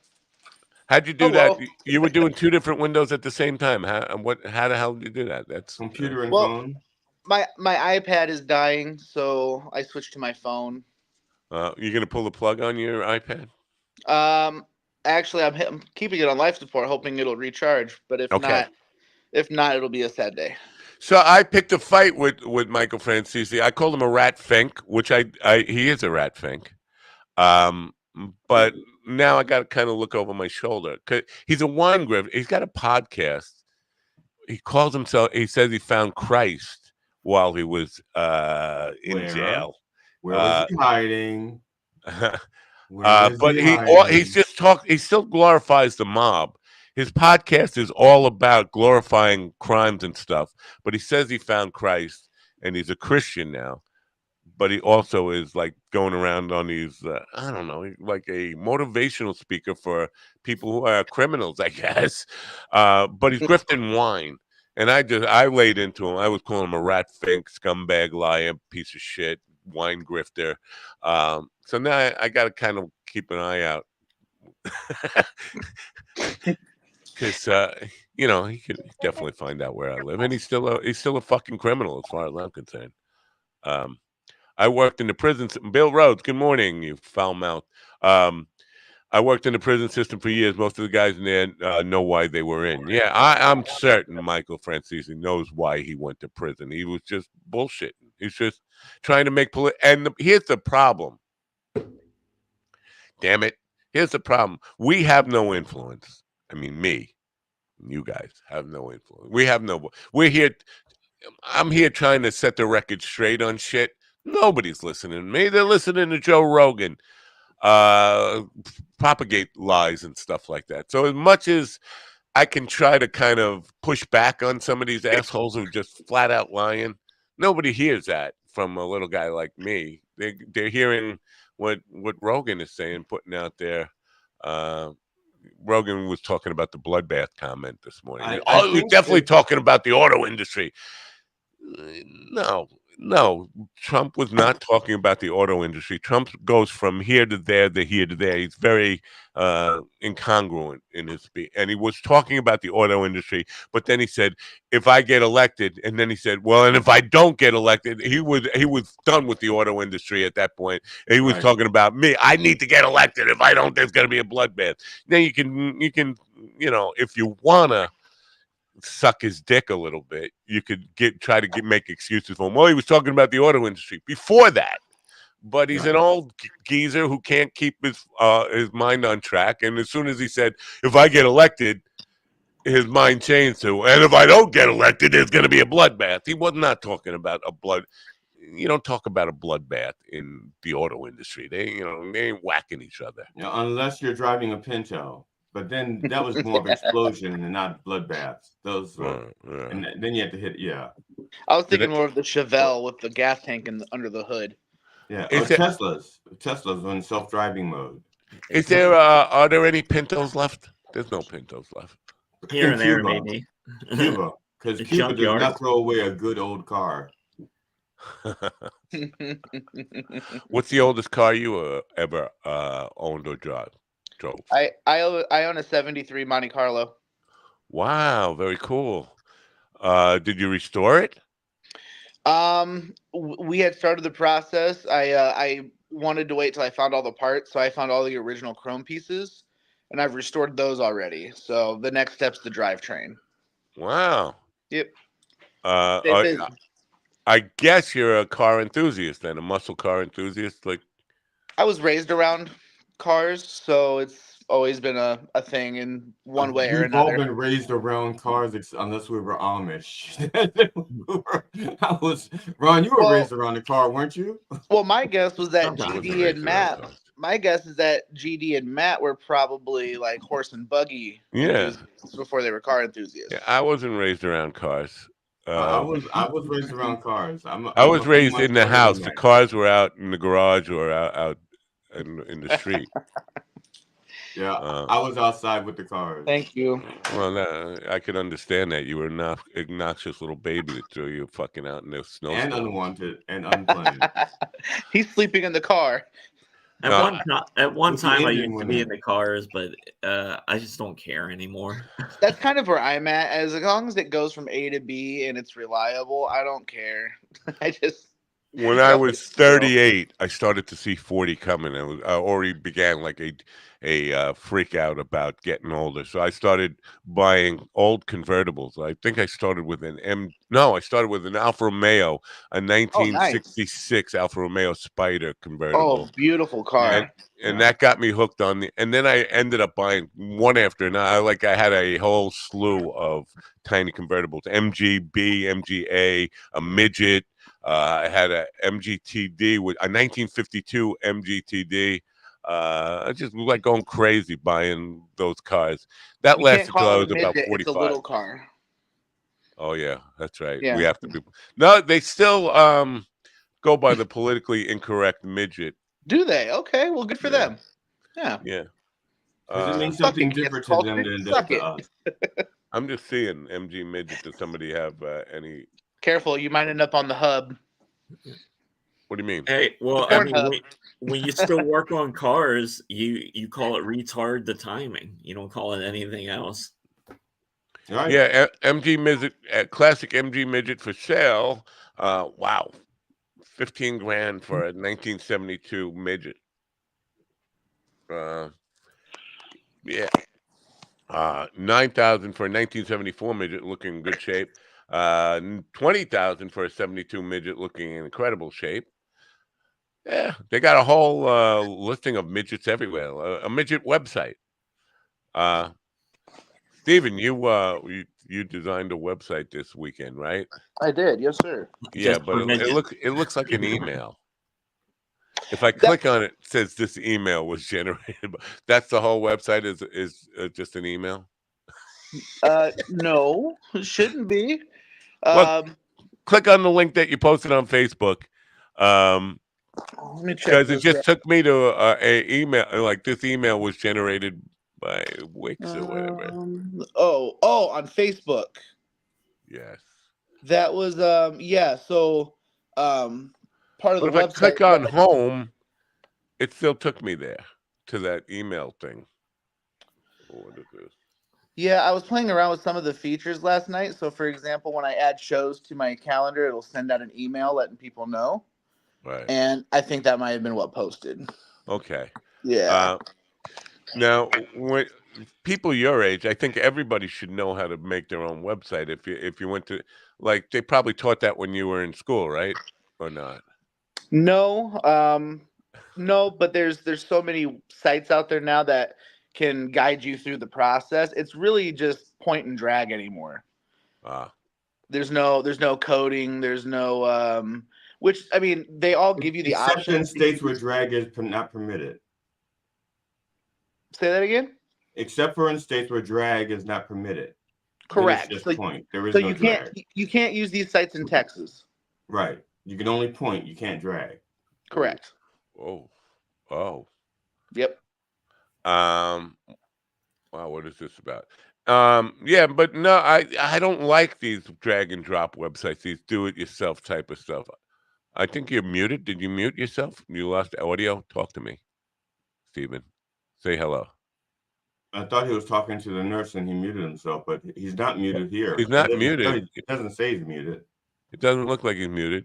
Speaker 1: How'd you do that?
Speaker 7: Hello.
Speaker 1: You were doing two different windows at the same time. How the hell did you do that? That's
Speaker 6: Computer and
Speaker 7: Well,
Speaker 6: phone.
Speaker 7: my iPad is dying, so I switched to my phone.
Speaker 1: you're gonna pull the plug on your iPad?
Speaker 7: Um, Actually, I'm keeping it on life support, hoping it'll recharge. But
Speaker 1: Okay.
Speaker 7: if not, it'll be a sad day.
Speaker 1: So I picked a fight with Michael Francisi. I called him a rat fink, which he is a rat fink. Um, but now I got to kind of look over my shoulder. 'Cause he's a wine grifter. He's got a podcast. He calls himself. He says he found Christ while he was in jail.
Speaker 6: Where was he hiding?
Speaker 1: But he still glorifies the mob. His podcast is all about glorifying crimes and stuff. But he says he found Christ and he's a Christian now. But he also is like going around on these, I don't know, like a motivational speaker for people who are criminals, I guess. But he's grifting wine. And I laid into him. I was calling him a rat fink, scumbag, liar, piece of shit, wine grifter. So now I got to kind of keep an eye out. Because, he could definitely find out where I live. And he's still a fucking criminal as far as I'm concerned. I worked in the prison. Bill Rhodes, good morning, you foul mouth. I worked in the prison system for years. Most of the guys in there know why they were in. Yeah, I'm certain Michael Francisi knows why he went to prison. He was just bullshitting. He's just trying to make here's the problem. Damn it. Here's the problem. We have no influence. I mean, me. You guys have no influence. We're here. I'm here trying to set the record straight on shit. Nobody's listening to me. They're listening to Joe Rogan propagate lies and stuff like that. So as much as I can try to kind of push back on some of these assholes who just flat out lying, nobody hears that from a little guy like me. They're hearing what Rogan is saying, putting out there. Rogan was talking about the bloodbath comment this morning. He was definitely talking about the auto industry. No, Trump was not talking about the auto industry. Trump goes from here to there to here to there. He's very incongruent in his speech. And he was talking about the auto industry, but then he said, if I get elected, and then he said, well, and if I don't get elected, he was done with the auto industry at that point. And he was talking about me. I need to get elected. If I don't, there's going to be a bloodbath. Then you can, if you want to suck his dick a little bit, you could make excuses for him. Well, he was talking about the auto industry before that, but he's an old geezer who can't keep his mind on track. And as soon as he said, if I get elected, his mind changed to, and if I don't get elected, there's going to be a bloodbath. He was not talking about you don't talk about a bloodbath in the auto industry. They ain't whacking each other.
Speaker 6: Unless you're driving a Pinto. But then that was more of explosion and not bloodbaths. Those and then you have to hit. Yeah,
Speaker 7: I was thinking more of the Chevelle with the gas tank under the hood.
Speaker 6: Yeah, or Teslas on self-driving mode.
Speaker 1: Is there? Are there any Pintos left? There's no Pintos left.
Speaker 8: Here and there, maybe.
Speaker 6: Cuba, because Cuba does not throw away a good old car.
Speaker 1: What's the oldest car you ever owned or drove?
Speaker 7: I own a 73 Monte Carlo.
Speaker 1: Wow, very cool. Did you restore it?
Speaker 7: We had started the process. I wanted to wait till I found all the parts, so I found all the original chrome pieces, and I've restored those already. So the next step's the drivetrain.
Speaker 1: Wow.
Speaker 7: Yep.
Speaker 1: I guess you're a car enthusiast then, a muscle car enthusiast. Like,
Speaker 7: I was raised around cars, so it's always been a thing in one way or another.
Speaker 6: We've all been raised around cars, unless we were Amish. Ron, you were raised around a car, weren't you?
Speaker 7: Well, my guess was that GD and Matt. My guess is that GD and Matt were probably like horse and buggy enthusiasts before they were car enthusiasts.
Speaker 1: Yeah, I wasn't raised around cars.
Speaker 6: I was raised around cars.
Speaker 1: I was raised in the house. The cars were out in the garage or out in the street.
Speaker 6: Yeah, I was outside with the cars.
Speaker 7: Thank you.
Speaker 1: Well, I could understand that. You were an obnoxious little baby that threw you fucking out in the
Speaker 6: And
Speaker 1: snowstorm.
Speaker 6: unwanted and unplanned.
Speaker 7: He's sleeping in the car.
Speaker 8: At
Speaker 1: No,
Speaker 8: one
Speaker 6: With the
Speaker 8: time, I
Speaker 6: engine
Speaker 8: used to be in
Speaker 6: winning.
Speaker 8: the cars, but I just don't care anymore.
Speaker 7: That's kind of where I'm at. As long as it goes from A to B and it's reliable, I don't care. I just
Speaker 1: when I was 38, I started to see 40 coming. I already began like a freak out about getting older. So I started buying old convertibles. I think I started with I started with an Alfa Romeo, a
Speaker 7: Oh, nice.
Speaker 1: 1966 Alfa Romeo Spider
Speaker 7: Oh,
Speaker 1: convertible.
Speaker 7: beautiful car.
Speaker 1: And that got me hooked on and then I ended up buying one after another. I had a whole slew of tiny convertibles, MGB, MGA, a midget. I had a MGTD with a 1952 MGTD. I just was like going crazy buying those cars. That
Speaker 7: You can't
Speaker 1: lasted till
Speaker 7: call
Speaker 1: I
Speaker 7: it a
Speaker 1: was about
Speaker 7: midget. It's a
Speaker 1: 45.
Speaker 7: little car.
Speaker 1: Oh yeah, that's right. We
Speaker 7: Yeah.
Speaker 1: have to be. No, they still go by the politically incorrect midget.
Speaker 7: Do they? Okay. Well, good for
Speaker 1: Yeah.
Speaker 7: them. Yeah.
Speaker 1: Yeah.
Speaker 6: Because it means
Speaker 7: Suck
Speaker 6: something
Speaker 7: it, cancel
Speaker 6: different to them
Speaker 7: culture.
Speaker 6: than it
Speaker 7: Suck
Speaker 6: does
Speaker 7: it.
Speaker 6: to us.
Speaker 1: I'm just seeing MG midget. Does somebody have any?
Speaker 7: Careful, you might end up on the hub.
Speaker 1: What do you mean?
Speaker 8: Hey, well,
Speaker 7: The
Speaker 8: I mean,
Speaker 7: Pornhub.
Speaker 8: when you still work on cars, you call it retard the timing. You don't call it anything else.
Speaker 6: Right?
Speaker 1: Yeah, MG midget, classic MG midget for sale. Wow, 15 grand for a 1972 midget. Yeah, 9,000 for a 1974 midget, looking in good shape. 20,000 for a 72 midget, looking in incredible shape. Yeah, they got a whole listing of midgets everywhere. A midget website. Steven, you designed a website this weekend, right?
Speaker 7: I did, yes, sir.
Speaker 1: Yeah,
Speaker 8: Just
Speaker 1: but
Speaker 8: for
Speaker 1: it
Speaker 8: midgets.
Speaker 1: looks like an email. If I click on it, it says this email was generated. That's the whole website is just an email.
Speaker 7: No, it shouldn't be.
Speaker 1: Well, click on the link that you posted on Facebook.
Speaker 7: Let me check
Speaker 1: Because it
Speaker 7: this.
Speaker 1: just took me to a email. Like this email was generated by Wix or whatever.
Speaker 7: On Facebook.
Speaker 1: Yes.
Speaker 7: That was yeah. So part of
Speaker 1: But
Speaker 7: the
Speaker 1: if I
Speaker 7: website.
Speaker 1: click on home, it still took me there to that email thing. What is this?
Speaker 7: Yeah, I was playing around with some of the features last night. So, for example, when I add shows to my calendar, it'll send out an email letting people know.
Speaker 1: Right.
Speaker 7: And I think that might have been what posted.
Speaker 1: Okay.
Speaker 7: Yeah.
Speaker 1: Now, when people your age, I think everybody should know how to make their own website. If you went to, like, they probably taught that when you were in school, right? Or not?
Speaker 7: No, but there's so many sites out there now that can guide you through the process. It's really just point and drag anymore. There's no coding. There's no which I mean they all give you the
Speaker 6: Except
Speaker 7: option.
Speaker 6: in states where drag is not permitted.
Speaker 7: Say that again.
Speaker 6: Except for in states where drag is not permitted.
Speaker 7: Correct.
Speaker 6: It's just point. There is
Speaker 7: so
Speaker 6: no
Speaker 7: you
Speaker 6: drag.
Speaker 7: you can't use these sites in Texas.
Speaker 6: Right. You can only point. You can't drag.
Speaker 7: Correct.
Speaker 1: Oh.
Speaker 7: Yep.
Speaker 1: Wow, what is this about? Yeah, but no, I don't like these drag and drop websites, these do-it-yourself type of stuff. I think you're muted. Did you mute yourself? You lost audio? Talk to me, Steven. Say hello.
Speaker 6: I thought he was talking to the nurse and he muted himself, but he's not muted here.
Speaker 1: He's not muted.
Speaker 6: It doesn't say he's muted.
Speaker 1: It doesn't look like he's muted.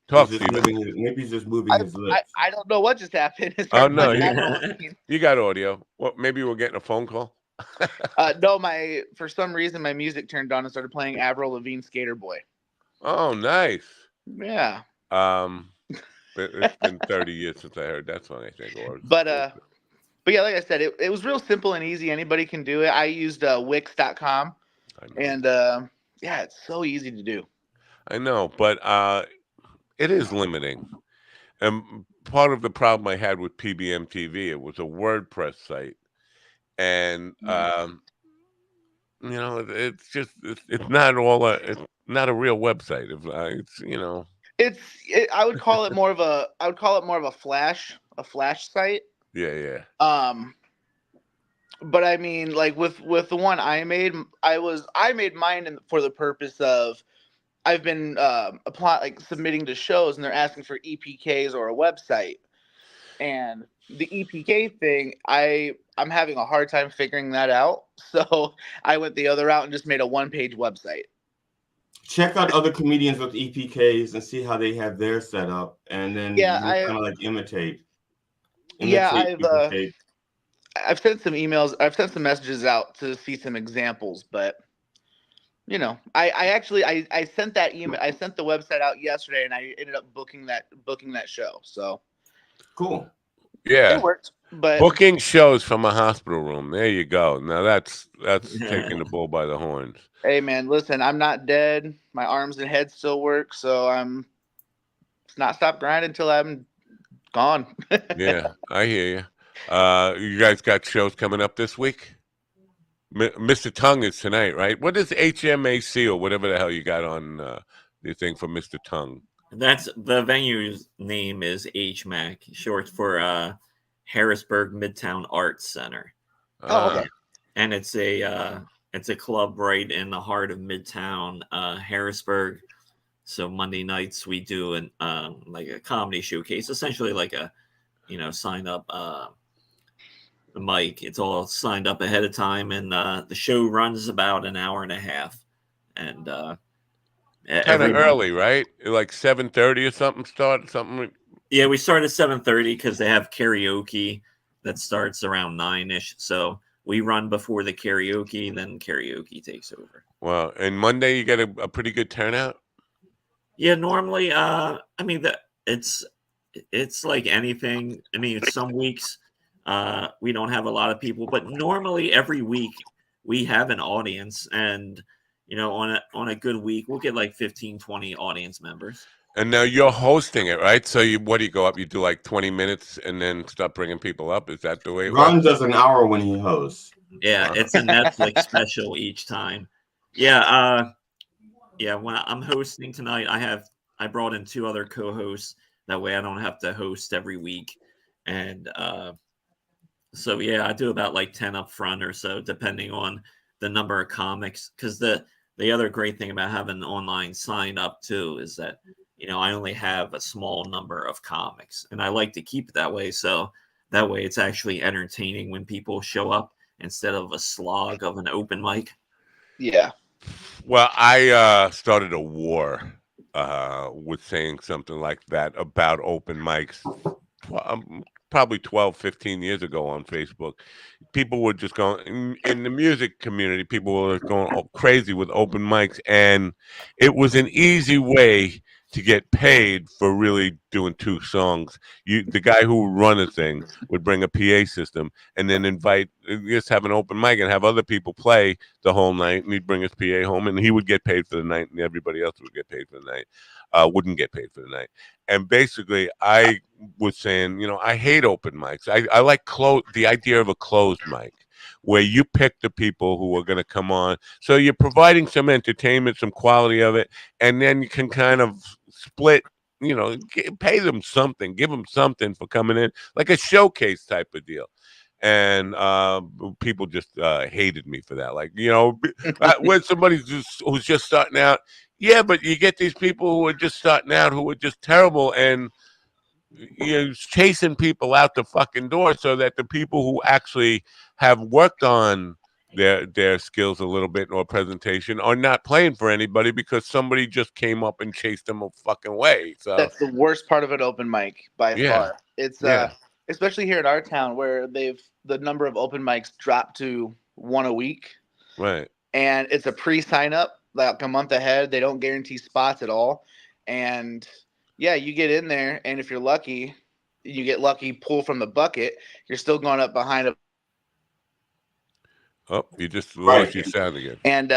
Speaker 1: Talk, Steven.
Speaker 6: Maybe he's just moving his lips.
Speaker 7: I don't know what just happened.
Speaker 1: Oh no, you got audio. What? Maybe we're getting a phone call.
Speaker 7: No, for some reason my music turned on and started playing Avril Lavigne Skater Boy.
Speaker 1: Oh, nice.
Speaker 7: Yeah.
Speaker 1: It's been 30 years since I heard that song, I think.
Speaker 7: But yeah, like I said, it was real simple and easy. Anybody can do it. I used Wix.com, and yeah, it's so easy to do.
Speaker 1: I know, but it is limiting. And part of the problem I had with PBM TV, it was a WordPress site, and it's just it's not it's not a real website.
Speaker 7: I would call it more of a flash site.
Speaker 1: Yeah.
Speaker 7: But I mean, like with the one I made, I made mine for the purpose of I've been submitting to shows, and they're asking for EPKs or a website. And the EPK thing, I'm having a hard time figuring that out. So I went the other route and just made a one-page website.
Speaker 6: Check out other comedians with EPKs and see how they have their set up, and then you kind of like imitate. Duplicate.
Speaker 7: I've sent some emails. I've sent some messages out to see some examples, but you know, I sent that email. I sent the website out yesterday, and I ended up booking that show. So
Speaker 6: cool.
Speaker 1: Yeah,
Speaker 7: it worked. But
Speaker 1: booking shows from a hospital room. There you go. Now that's taking the bull by the horns.
Speaker 7: Hey man, listen, I'm not dead. My arms and head still work, so I'm not stop grinding until I'm gone.
Speaker 1: Yeah, I hear you. You guys got shows coming up this week? Mr. Tongue is tonight, right? What is HMAC or whatever the hell you got on the thing for Mr. Tongue?
Speaker 8: That's the venue's name is HMAC, short for Harrisburg Midtown Arts Center.
Speaker 7: Oh, okay.
Speaker 8: And it's a club right in the heart of Midtown Harrisburg. So Monday nights we do like a comedy showcase, essentially like a sign up mic. It's all signed up ahead of time, and the show runs about an hour and a half. And
Speaker 1: kind of early, right? Like 7:30 or something. Something.
Speaker 8: Yeah, we start at 7:30 because they have karaoke that starts around 9ish. So we run before the karaoke, then karaoke takes over.
Speaker 1: Wow! And Monday you get a pretty good turnout.
Speaker 8: Yeah, normally, I mean it's like anything. I mean, some weeks we don't have a lot of people, but normally every week we have an audience, and on a good week we'll get like 15, 20 audience members.
Speaker 1: And now you're hosting it, right? So what do you go up? You do like 20 minutes and then start bringing people up? Is that the way it
Speaker 6: Ron
Speaker 1: works?
Speaker 6: does an hour when he hosts.
Speaker 8: Yeah, it's a Netflix special each time. Yeah, when I'm hosting tonight, I brought in 2 other co-hosts. That way I don't have to host every week. And so yeah, I do about like 10 up front or so, depending on the number of comics. Because the other great thing about having an online sign up too is that I only have a small number of comics, and I like to keep it that way. So that way it's actually entertaining when people show up instead of a slog of an open mic.
Speaker 7: Yeah.
Speaker 1: Well, I started a war with saying something like that about open mics probably 12, 15 years ago on Facebook. People were just going, in the music community, people were going crazy with open mics, and it was an easy way to get paid for really doing 2 songs. The guy who would run a thing would bring a PA system and then just have an open mic and have other people play the whole night, and he'd bring his PA home, and he would get paid for the night, and everybody else would get paid for the night. Wouldn't get paid for the night. And basically, I was saying, I hate open mics. I like the idea of a closed mic, where you pick the people who are going to come on. So you're providing some entertainment, some quality of it, and then you can kind of split, pay them something, give them something for coming in, like a showcase type of deal. And people just hated me for that. Like, when somebody who's just starting out, yeah, but you get these people who are just starting out who are just terrible, and chasing people out the fucking door, so that the people who actually have worked on their skills a little bit or presentation are not playing for anybody because somebody just came up and chased them a fucking way. So
Speaker 7: that's the worst part of an open mic by far. It's especially here in our town where the number of open mics dropped to 1 a week.
Speaker 1: Right.
Speaker 7: And it's a pre-sign up, like a month ahead. They don't guarantee spots at all. And yeah, you get in there, and if you're lucky, pull from the bucket, you're still going up behind a.
Speaker 1: Oh, you just lost your sound again.
Speaker 7: And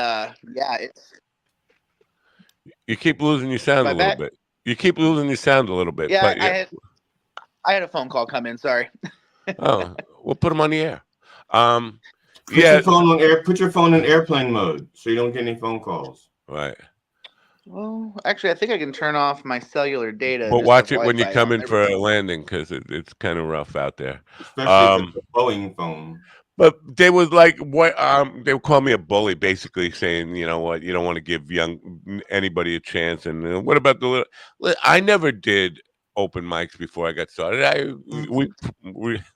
Speaker 1: you keep losing your sound a little bit. You keep losing your sound a little bit.
Speaker 7: Yeah,
Speaker 1: but
Speaker 7: I had a phone call come in. Sorry.
Speaker 1: Oh, we'll put them on the air.
Speaker 6: Put your phone on air. Put your phone in airplane mode so you don't get any phone calls.
Speaker 1: Right.
Speaker 7: Well, actually, I think I can turn off my cellular data.
Speaker 1: But watch it when you come in for a landing, because it's kind of rough out there.
Speaker 6: Especially if it's a Boeing phone.
Speaker 1: But they was like, what? They would call me a bully, basically saying, you know what, you don't want to give anybody a chance. And what about the? I never did open mics before I got started. We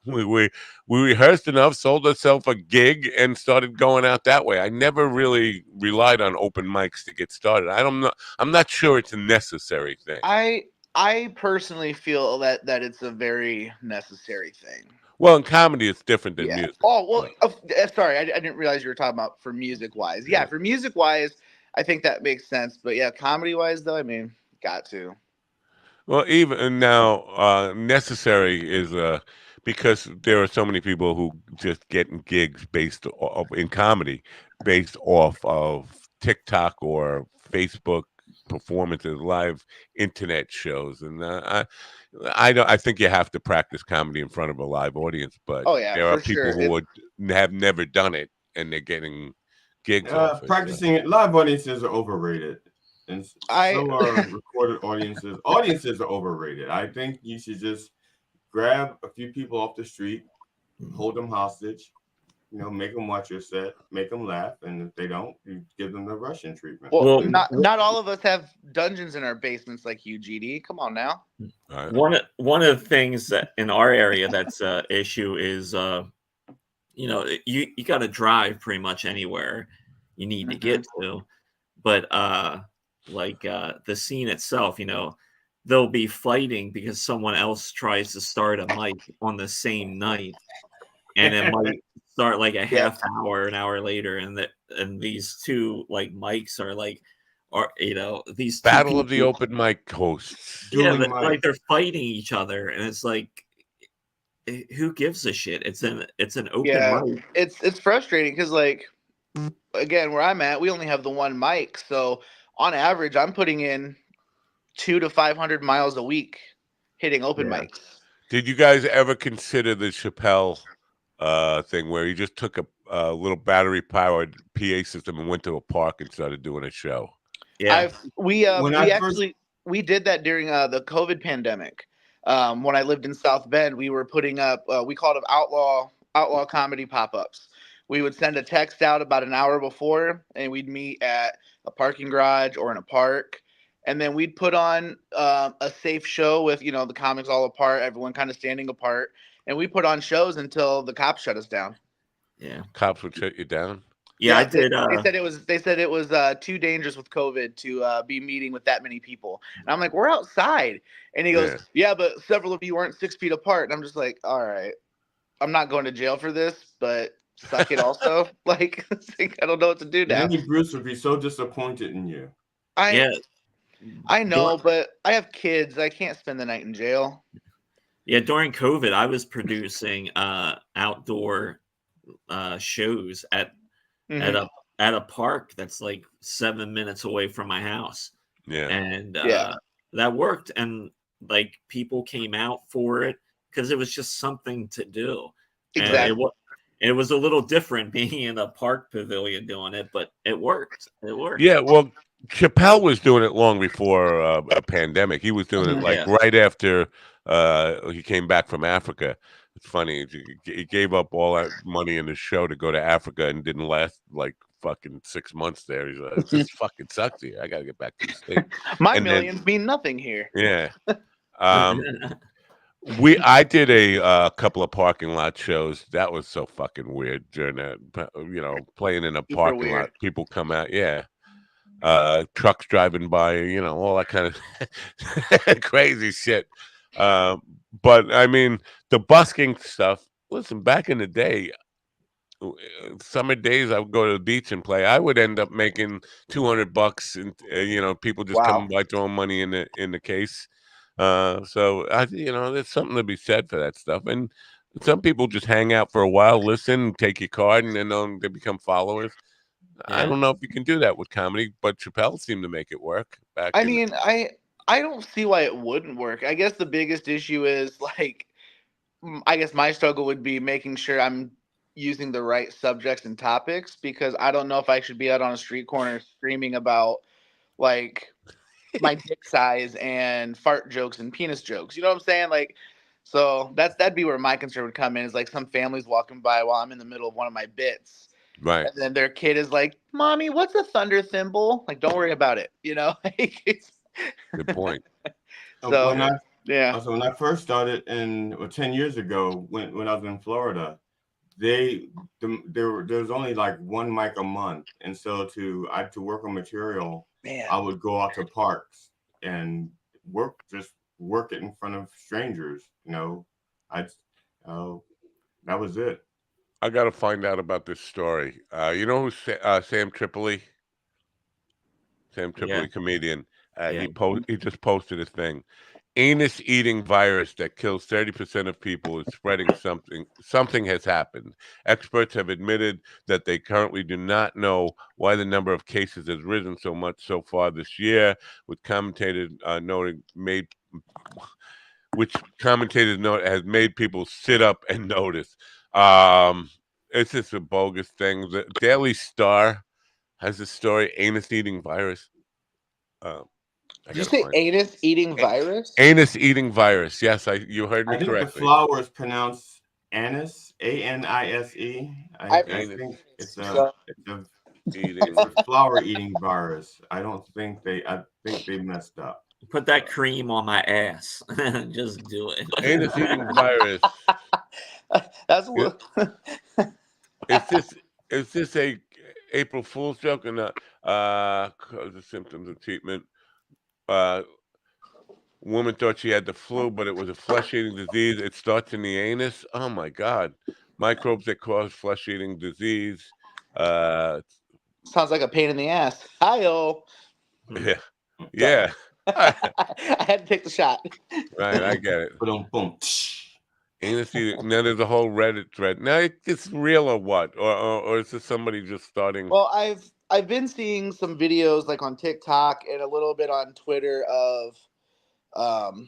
Speaker 1: we rehearsed enough, sold ourselves a gig, and started going out that way. I never really relied on open mics to get started. I'm not sure it's a necessary thing.
Speaker 7: I personally feel that it's a very necessary thing.
Speaker 1: Well, in comedy, it's different than
Speaker 7: Yeah.
Speaker 1: music.
Speaker 7: Oh well.
Speaker 1: But,
Speaker 7: Sorry, I didn't realize you were talking about for music wise. Yeah,
Speaker 1: yeah.
Speaker 7: for music wise, I think that makes sense. But yeah, comedy wise though, I mean, got to.
Speaker 1: Well, even now, necessary is because there are so many people who just getting gigs based off in comedy, based off of TikTok or Facebook performances, live internet shows, and I don't. I think you have to practice comedy in front of a live audience, but
Speaker 7: Oh yeah,
Speaker 1: there are
Speaker 7: for
Speaker 1: people
Speaker 7: sure.
Speaker 1: who have never done it, and they're getting gigs off it. So.
Speaker 6: Practicing it, live audiences are overrated, and
Speaker 7: I
Speaker 6: so are recorded audiences. Audiences are overrated. I think you should just grab a few people off the street, hold them hostage, make them watch your set, make them laugh, and if they don't, you give them the Russian treatment.
Speaker 7: well,
Speaker 8: Well,
Speaker 7: not all of us have dungeons in our basements like you, GD. Come on now.
Speaker 1: Right.
Speaker 8: one of the things that in our area that's a issue is you got to drive pretty much anywhere you need to get to, but the scene itself, they'll be fighting because someone else tries to start a mic on the same night, and it might start like a half hour, an hour later, and these two like mics these two
Speaker 1: Battle of the
Speaker 8: people,
Speaker 1: open mic hosts.
Speaker 8: like they're fighting each other, and it's like, who gives a shit? It's an open mic.
Speaker 7: It's frustrating because like again, where I'm at, we only have the one mic, so on average, I'm putting in 200 to 500 miles a week hitting open mics.
Speaker 1: Did you guys ever consider the Chappelle thing where he just took a little battery powered PA system and went to a park and started doing a show?
Speaker 8: Yeah,
Speaker 7: we did that during the COVID pandemic. When I lived in South Bend, we were putting up we called them outlaw comedy pop-ups. We would send a text out about an hour before, and we'd meet at a parking garage or in a park, and then we'd put on a safe show with the comics all apart, everyone kind of standing apart, and we put on shows until the cops shut us down.
Speaker 8: Yeah,
Speaker 1: Cops would shut you down.
Speaker 8: Yeah, I did.
Speaker 7: They said it was too dangerous with COVID to be meeting with that many people. And I'm like, we're outside. And he goes, yeah, but several of you aren't 6 feet apart. And I'm just like, all right, I'm not going to jail for this, but suck it also. Like, I don't know what to do now.
Speaker 6: Andy Bruce would be so disappointed in you.
Speaker 7: I know, but I have kids. I can't spend the night in jail.
Speaker 8: Yeah, during COVID, I was producing outdoor shows at a park that's like 7 minutes away from my house.
Speaker 1: Yeah,
Speaker 8: and that worked, and like people came out for it because it was just something to do.
Speaker 7: Exactly.
Speaker 8: And it was a little different being in a park pavilion doing it, but it worked. It worked.
Speaker 1: Yeah, well, Chappelle was doing it long before a pandemic. He was doing it like right after he came back from Africa. It's funny. He gave up all that money in the show to go to Africa and didn't last like fucking 6 months there. He's like, this fucking sucks here. I got to get back to the States.
Speaker 7: My millions mean nothing here.
Speaker 1: Yeah. I did a couple of parking lot shows. That was so fucking weird during that, playing in a parking lot. People come out, trucks driving by, all that kind of crazy shit. But I mean, the busking stuff. Listen, back in the day, summer days, I would go to the beach and play. I would end up making $200, and people just coming by throwing money in the case. So there's something to be said for that stuff. And some people just hang out for a while, listen, take your card, and then they become followers. I don't know if you can do that with comedy, but Chappelle seemed to make it work.
Speaker 7: I don't see why it wouldn't work. I guess the biggest issue is I guess my struggle would be making sure I'm using the right subjects and topics, because I don't know if I should be out on a street corner screaming about like my dick size and fart jokes and penis jokes. You know what I'm saying? Like, So that'd be where my concern would come in. Is like some families walking by while I'm in the middle of one of my bits,
Speaker 1: Right.
Speaker 7: and then their kid is like, "Mommy, what's a thunder thimble?" Like, don't worry about it. Like
Speaker 1: Good point.
Speaker 7: So
Speaker 6: When I
Speaker 7: yeah,
Speaker 6: so when I first started 10 years ago, when I was in Florida, there was only like one mic a month, and so to work on material,
Speaker 7: man.
Speaker 6: I would go out to parks and work it in front of strangers. I that was it.
Speaker 1: I got to find out about this story. You know who's Sam Tripoli? Sam
Speaker 8: Yeah.
Speaker 1: Tripoli, comedian.
Speaker 8: Yeah.
Speaker 1: He just posted a thing. Anus eating virus that kills 30% of people is spreading something. Something has happened. Experts have admitted that they currently do not know why the number of cases has risen so much so far this year, with commentators noting has made people sit up and notice. It's just a bogus thing. The Daily Star has a story: anus eating virus. I
Speaker 7: Did you
Speaker 1: gotta
Speaker 7: say
Speaker 1: find
Speaker 7: anus eating virus?
Speaker 1: anus eating virus. Yes, you heard
Speaker 6: I
Speaker 1: me
Speaker 6: think the
Speaker 1: correctly.
Speaker 6: flower is pronounced anise, Anise. I
Speaker 7: I've
Speaker 1: Anus
Speaker 6: think it's
Speaker 7: so
Speaker 6: a it's
Speaker 1: eating.
Speaker 6: a flower eating virus. I think they messed up.
Speaker 8: Put that cream on my ass. Just do it.
Speaker 1: Anus eating virus.
Speaker 7: that's
Speaker 1: Is,
Speaker 7: what.
Speaker 1: is this is this a April Fool's joke or not? Cause the symptoms of treatment. Uh, Woman thought she had the flu, but it was a flesh-eating disease. It starts in the anus. Oh my God. Microbes that cause flesh-eating disease. Uh,
Speaker 7: Sounds like a pain in the ass. Hi-oh.
Speaker 1: yeah.
Speaker 7: Sorry.
Speaker 1: Yeah.
Speaker 7: I had to take the shot.
Speaker 1: Right, I get it.
Speaker 6: Boom, boom.
Speaker 1: Anus eating. Now there's a whole Reddit thread. Now it's real or what? Or is this somebody just starting?
Speaker 7: Well, I've been seeing some videos like on TikTok and a little bit on Twitter um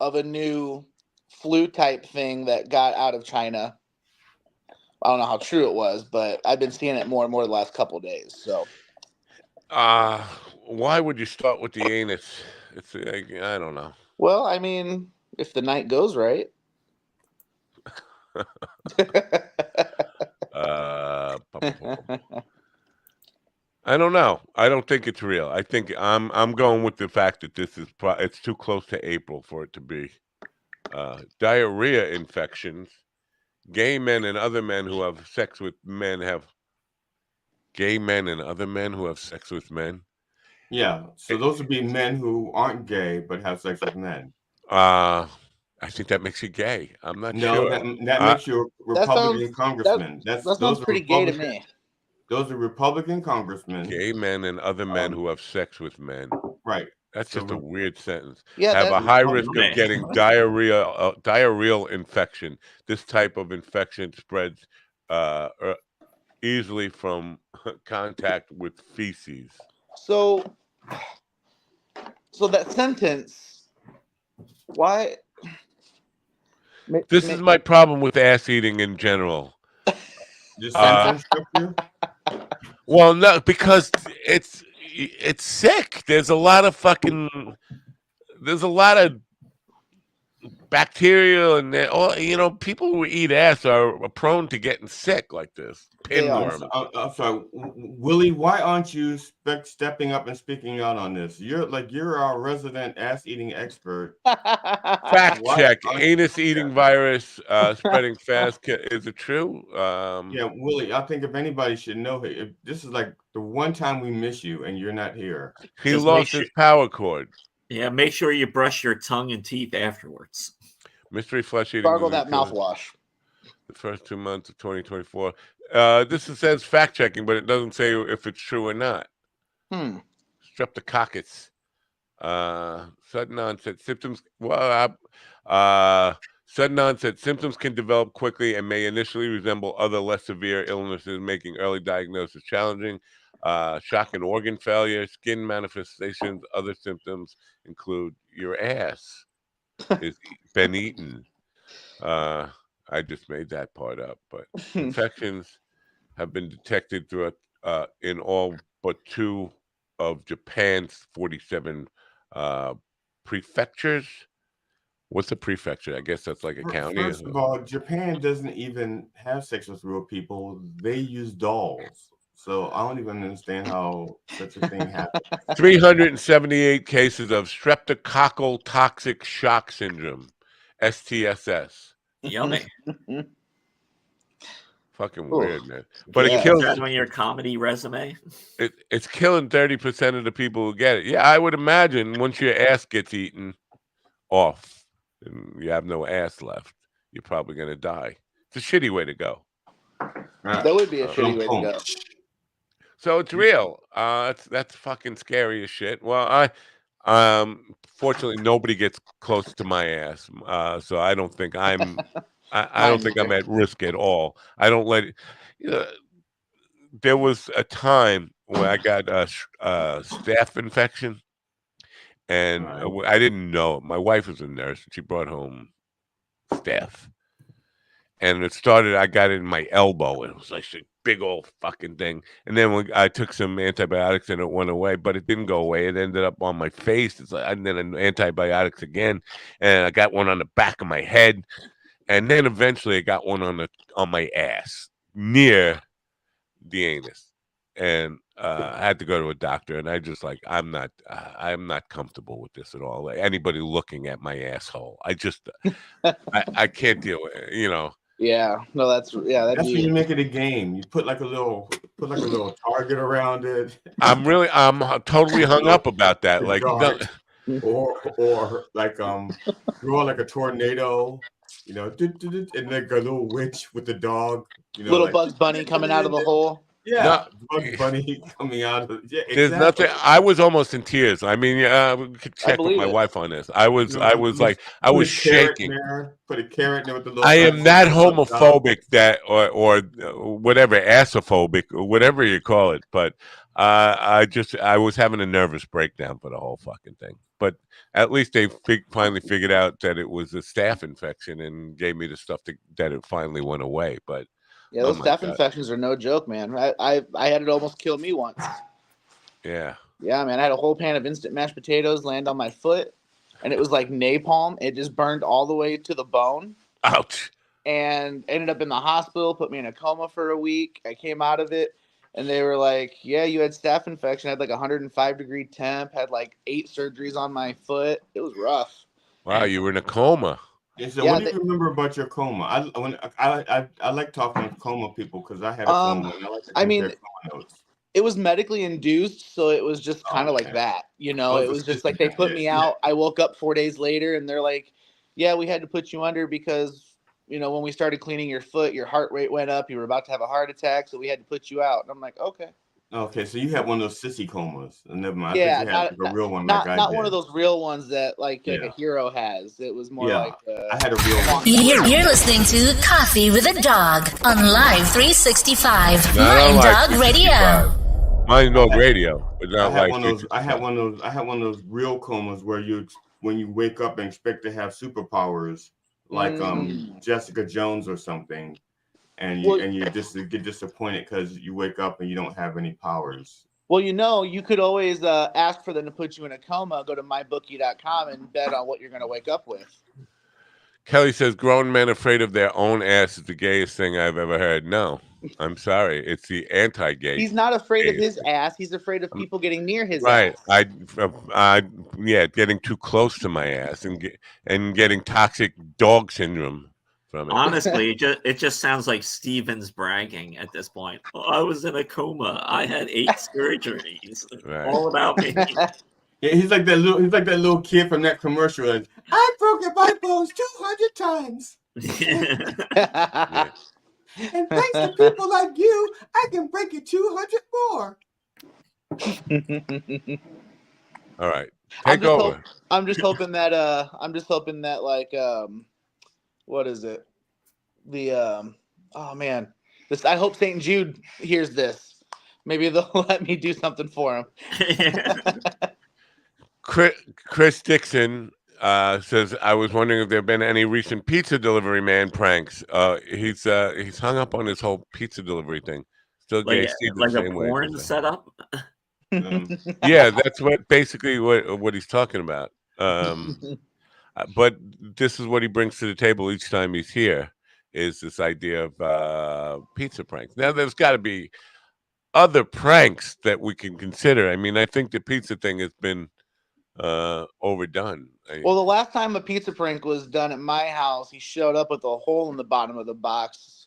Speaker 7: of a new flu type thing that got out of China. I don't know how true it was, but I've been seeing it more and more the last couple of days. So
Speaker 1: Uh, why would you start with the anus? It's like, I don't know.
Speaker 7: well, I mean, if the night goes right.
Speaker 1: I don't know. I don't think it's real. I think I'm going with the fact that this is it's too close to April for it to be. Diarrhea infections. Gay men and other men who have sex with men have gay men and other men who have sex with men.
Speaker 6: Yeah, so those would be men who aren't gay but have sex with men.
Speaker 1: I think that makes you gay. I'm not
Speaker 6: No,
Speaker 1: sure.
Speaker 6: that makes you a
Speaker 7: that sounds
Speaker 6: Republican congressman.
Speaker 7: that sounds
Speaker 6: Those are
Speaker 7: pretty gay to
Speaker 6: Republican.
Speaker 7: me.
Speaker 6: Those are Republican congressmen.
Speaker 1: Gay men and other men who have sex with men.
Speaker 6: Right.
Speaker 1: That's
Speaker 6: So
Speaker 1: just a weird sentence.
Speaker 7: Yeah,
Speaker 1: Have
Speaker 7: that
Speaker 1: a high risk of
Speaker 6: Republican.
Speaker 1: getting diarrheal infection. This type of infection spreads easily from contact with feces.
Speaker 7: so that sentence. Why?
Speaker 1: This is my problem with ass eating in general.
Speaker 6: The sentence structure.
Speaker 1: Well, no, because it's sick. There's a lot of bacteria and all, people who eat ass are prone to getting sick like this.
Speaker 7: They are.
Speaker 1: Pinworms.
Speaker 6: I'm sorry, Willie. Why aren't you stepping up and speaking out on this? You're our resident ass eating expert.
Speaker 1: Fact
Speaker 6: Why
Speaker 1: check:
Speaker 6: aren't
Speaker 1: anus eating virus spreading fast. Is it true?
Speaker 6: Yeah, Willie. I think if anybody should know, if this is like the one time we miss you and you're not here.
Speaker 1: He
Speaker 8: Just make
Speaker 1: lost
Speaker 8: sure,
Speaker 1: his power cord.
Speaker 8: yeah, make sure you brush your tongue and teeth afterwards.
Speaker 1: Mystery flesh eating
Speaker 7: Gargle
Speaker 1: disease
Speaker 7: that
Speaker 1: killed
Speaker 7: mouthwash.
Speaker 1: the first 2 months of 2024. Says fact checking, but it doesn't say if it's true or not. Streptococcus. Sudden onset symptoms. Sudden onset symptoms can develop quickly and may initially resemble other less severe illnesses, making early diagnosis challenging. Shock and organ failure, skin manifestations, other symptoms include your ass is been eaten. I just made that part up, but infections have been detected throughout in all but 2 of Japan's 47 prefectures. What's a prefecture? I guess that's like a county.
Speaker 6: First of all, Japan doesn't even have sex with real people. They use dolls. So I don't even understand how such a thing happened.
Speaker 1: 378 cases of streptococcal toxic shock syndrome, STSS.
Speaker 8: Yummy.
Speaker 1: Fucking weird, man.
Speaker 7: Yeah.
Speaker 1: But it
Speaker 8: Put
Speaker 1: kills.
Speaker 8: that on your comedy resume.
Speaker 1: It's killing 30% of the people who get it. Yeah, I would imagine once your ass gets eaten off and you have no ass left, you're probably gonna die. It's a shitty way to go.
Speaker 7: That would be a shitty way to go.
Speaker 1: So it's real. That's fucking scary as shit. Well, fortunately nobody gets close to my ass. So I don't think I'm I don't think I'm at risk at all. I don't let it, there was a time when I got a staph infection, and I didn't know it. My wife was a nurse, and she brought home staph. And it started, I got it in my elbow, and it was like a big old fucking thing. And then when I took some antibiotics, and it went away, but it didn't go away. It ended up on my face. It's like, and then antibiotics again, and I got one on the back of my head, and then eventually I got one on my ass near the anus, and I had to go to a doctor, and I just like I'm not comfortable with this at all. Like, anybody looking at my asshole, I just I can't deal with it,
Speaker 7: Yeah, no, that's when
Speaker 6: you make it a game. You put like a little target around it.
Speaker 1: I'm totally hung up about that. Like,
Speaker 6: or like draw like a tornado, and like a little witch with the dog,
Speaker 7: little
Speaker 6: like,
Speaker 7: Bugs Bunny coming out of the hole.
Speaker 6: Yeah, Bugs Bunny coming out of exactly.
Speaker 1: There's nothing. I was almost in tears. I mean, we could check with my wife on this. I was shaking.
Speaker 6: Put a carrot in there with the little.
Speaker 1: I am not homophobic or whatever, assophobic or whatever you call it, but I was having a nervous breakdown for the whole fucking thing. But at least they finally figured out that it was a staph infection and gave me the stuff that it finally went away. But
Speaker 7: yeah, those staph infections are no joke, man. I had it almost kill me once.
Speaker 1: Yeah.
Speaker 7: Yeah, man. I had a whole pan of instant mashed potatoes land on my foot, and it was like napalm. It just burned all the way to the bone.
Speaker 1: Ouch.
Speaker 7: And ended up in the hospital, put me in a coma for a week. I came out of it, and they were like, yeah, you had staph infection. I had like 105-degree temp, had like 8 surgeries on my foot. It was rough.
Speaker 1: Wow, you were in a coma.
Speaker 6: Yeah, so what do you remember about your coma? I like talking with coma people because I had a coma. And I like to compare coma notes.
Speaker 7: It was medically induced, so it was just kind of like that. It was just like they put me out. I woke up 4 days later, and they're like, yeah, we had to put you under because, when we started cleaning your foot, your heart rate went up. You were about to have a heart attack, so we had to put you out. And I'm like, okay.
Speaker 6: Okay, so you had one of those sissy comas. Never mind.
Speaker 7: Yeah,
Speaker 6: I think you had a real one.
Speaker 7: Not one of those real ones that like a hero has. It was more like
Speaker 6: I had a real one.
Speaker 4: You're listening to Coffee with a Dog on Live 365.
Speaker 1: Not
Speaker 4: Mind
Speaker 1: Live
Speaker 4: Dog Radio.
Speaker 1: Mind Dog Radio, but not
Speaker 6: I had one of those real comas where when you wake up and expect to have superpowers, like Jessica Jones or something. And you just get disappointed because you wake up and you don't have any powers.
Speaker 7: Well, you could always ask for them to put you in a coma. Go to mybookie.com and bet on what you're going to wake up with.
Speaker 1: Kelly says, grown men afraid of their own ass is the gayest thing I've ever heard. No, I'm sorry. It's the anti-gay.
Speaker 7: He's not afraid of his ass. He's afraid of people getting near his
Speaker 1: ass.
Speaker 7: Right.
Speaker 1: Getting too close to my ass and getting toxic dog syndrome.
Speaker 8: Honestly, it just sounds like Steven's bragging at this point. Oh, I was in a coma. I had 8 surgeries. Right. All about me.
Speaker 6: Yeah, he's like that little kid from that commercial. Like, I broke your bike bones 200 times.
Speaker 1: Yeah.
Speaker 6: And thanks to people like you, I can break it 200 more.
Speaker 1: All right, take over.
Speaker 7: I'm just hoping that like what is it? Oh man, I hope St. Jude hears this. Maybe they'll let me do something for him.
Speaker 1: Chris Dixon says, I was wondering if there have been any recent pizza delivery man pranks. He's hung up on his whole pizza delivery thing. Still gay,
Speaker 8: like a porn setup.
Speaker 1: Yeah, that's basically what he's talking about. But this is what he brings to the table each time he's here, is this idea of pizza pranks. Now, there's got to be other pranks that we can consider. I mean, I think the pizza thing has been overdone.
Speaker 7: Well, the last time a pizza prank was done at my house, he showed up with a hole in the bottom of the box,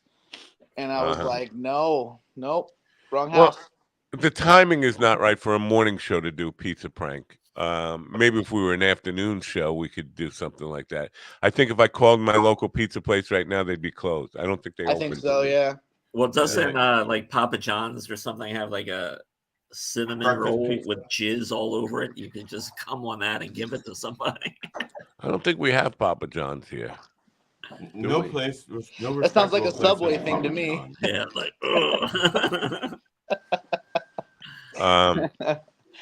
Speaker 7: and I was like, "No, nope, wrong house."
Speaker 1: Well, the timing is not right for a morning show to do pizza prank. Maybe if we were an afternoon show, we could do something like that. I think if I called my local pizza place right now, they'd be closed. I don't think they
Speaker 7: I
Speaker 1: open.
Speaker 7: think so, yeah.
Speaker 8: Well, doesn't like Papa John's or something have like a cinnamon
Speaker 6: Breakfast
Speaker 8: roll
Speaker 6: pizza.
Speaker 8: with jizz all over it? You can just come on that and give it to somebody.
Speaker 1: I don't think we have Papa John's here.
Speaker 6: No place. No.
Speaker 7: That sounds like a
Speaker 6: respectable place
Speaker 7: Subway
Speaker 6: has
Speaker 7: thing to
Speaker 6: Papa
Speaker 7: me.
Speaker 6: John's.
Speaker 8: Yeah, like.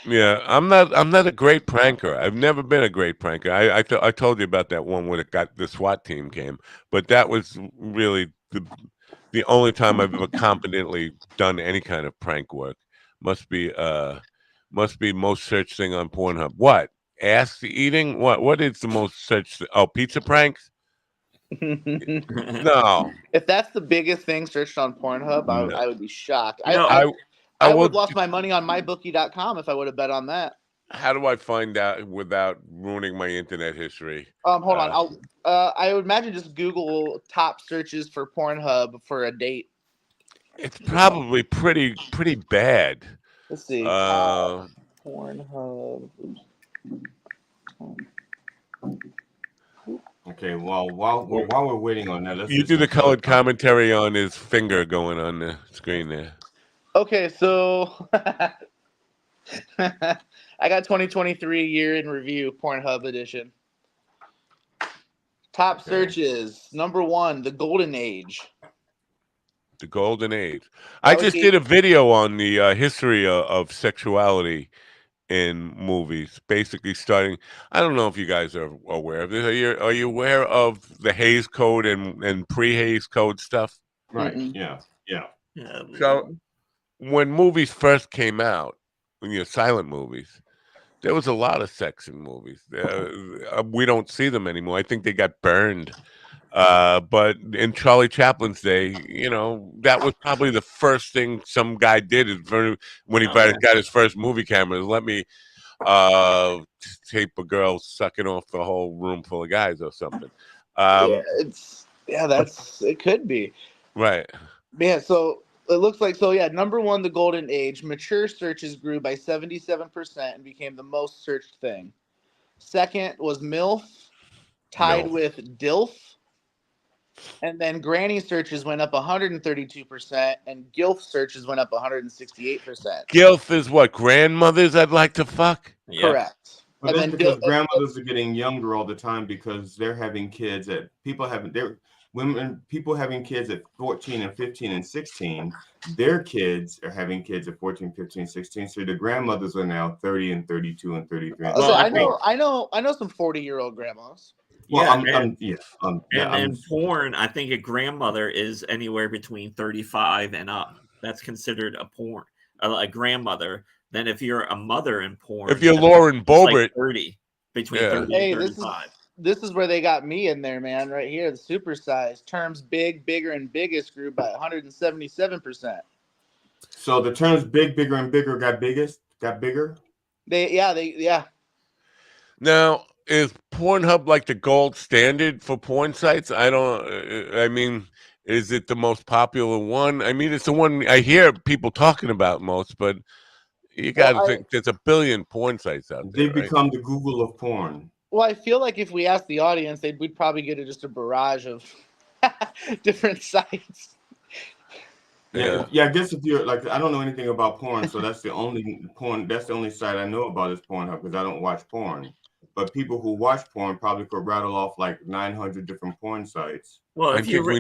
Speaker 1: Yeah, I'm not a great pranker. I've never been a great pranker. I told you about that one where the SWAT team came, but that was really the only time I've ever competently done any kind of prank work. Must be most searched thing on Pornhub. What? Ass eating? What is the most searched? Oh, pizza pranks? No.
Speaker 7: If that's the biggest thing searched on Pornhub,
Speaker 1: No.
Speaker 7: I would be shocked.
Speaker 8: You know,
Speaker 7: I would have lost my money on mybookie.com if I would have bet on that.
Speaker 1: How do I find out without ruining my internet history?
Speaker 7: Hold on. I would imagine just Google top searches for Pornhub for a date.
Speaker 1: It's probably pretty bad.
Speaker 7: Let's see. Top Pornhub.
Speaker 6: Okay, well, while we're waiting on that, let's
Speaker 1: You do the colored commentary on his finger going on the screen there.
Speaker 7: Okay, so I got 2023 year in review Pornhub edition. Top searches. Number 1, the Golden Age.
Speaker 1: The Golden Age. I just did a video on the history of sexuality in movies, basically starting. I don't know if you guys are aware of this. Are you aware of the Hays Code and pre-Hays Code stuff?
Speaker 6: Right. Yeah.
Speaker 1: So when movies first came out, silent movies, there was a lot of sex in movies. We don't see them anymore. I think they got burned. But in Charlie Chaplin's day, that was probably the first thing some guy did when he got his first movie camera. Let me tape a girl sucking off the whole room full of guys or something.
Speaker 7: It could be.
Speaker 1: Right.
Speaker 7: Yeah, so it looks like number 1, the Golden Age. Mature searches grew by 77% and became the most searched thing. Second was MILF, tied with DILF. And then granny searches went up 132%, and GILF searches went up 168%.
Speaker 1: GILF is what? Grandmothers I'd like to fuck?
Speaker 7: Yeah. Correct.
Speaker 6: But that's because grandmothers are getting younger all the time because they're having kids people having kids at 14 and 15 and 16. Their kids are having kids at 14, 15, 16. So the grandmothers are now 30 and 32 and 33.
Speaker 7: Well, I know some 40-year-old grandmas.
Speaker 8: Well, and porn, I think a grandmother is anywhere between 35 and up. That's considered a grandmother. Then if you're a mother in porn,
Speaker 1: if you're Lauren Boebert,
Speaker 8: like 30, between 30 and 35.
Speaker 7: This is where they got me in there, man. Right here, the supersize terms big, bigger, and biggest grew by 177%.
Speaker 6: So the terms big, bigger, and bigger got bigger.
Speaker 7: Yeah.
Speaker 1: Now, is Pornhub like the gold standard for porn sites? I mean, is it the most popular one? I mean, it's the one I hear people talking about most, but you got to think there's a billion porn sites out there.
Speaker 6: They've become the Google of porn.
Speaker 7: Well, I feel like if we asked the audience, we'd probably get just a barrage of different sites.
Speaker 6: Yeah. I guess if you're like, I don't know anything about porn, so that's the only site I know about is Pornhub because I don't watch porn. But people who watch porn probably could rattle off like 900 different porn sites.
Speaker 8: Well,
Speaker 1: I think we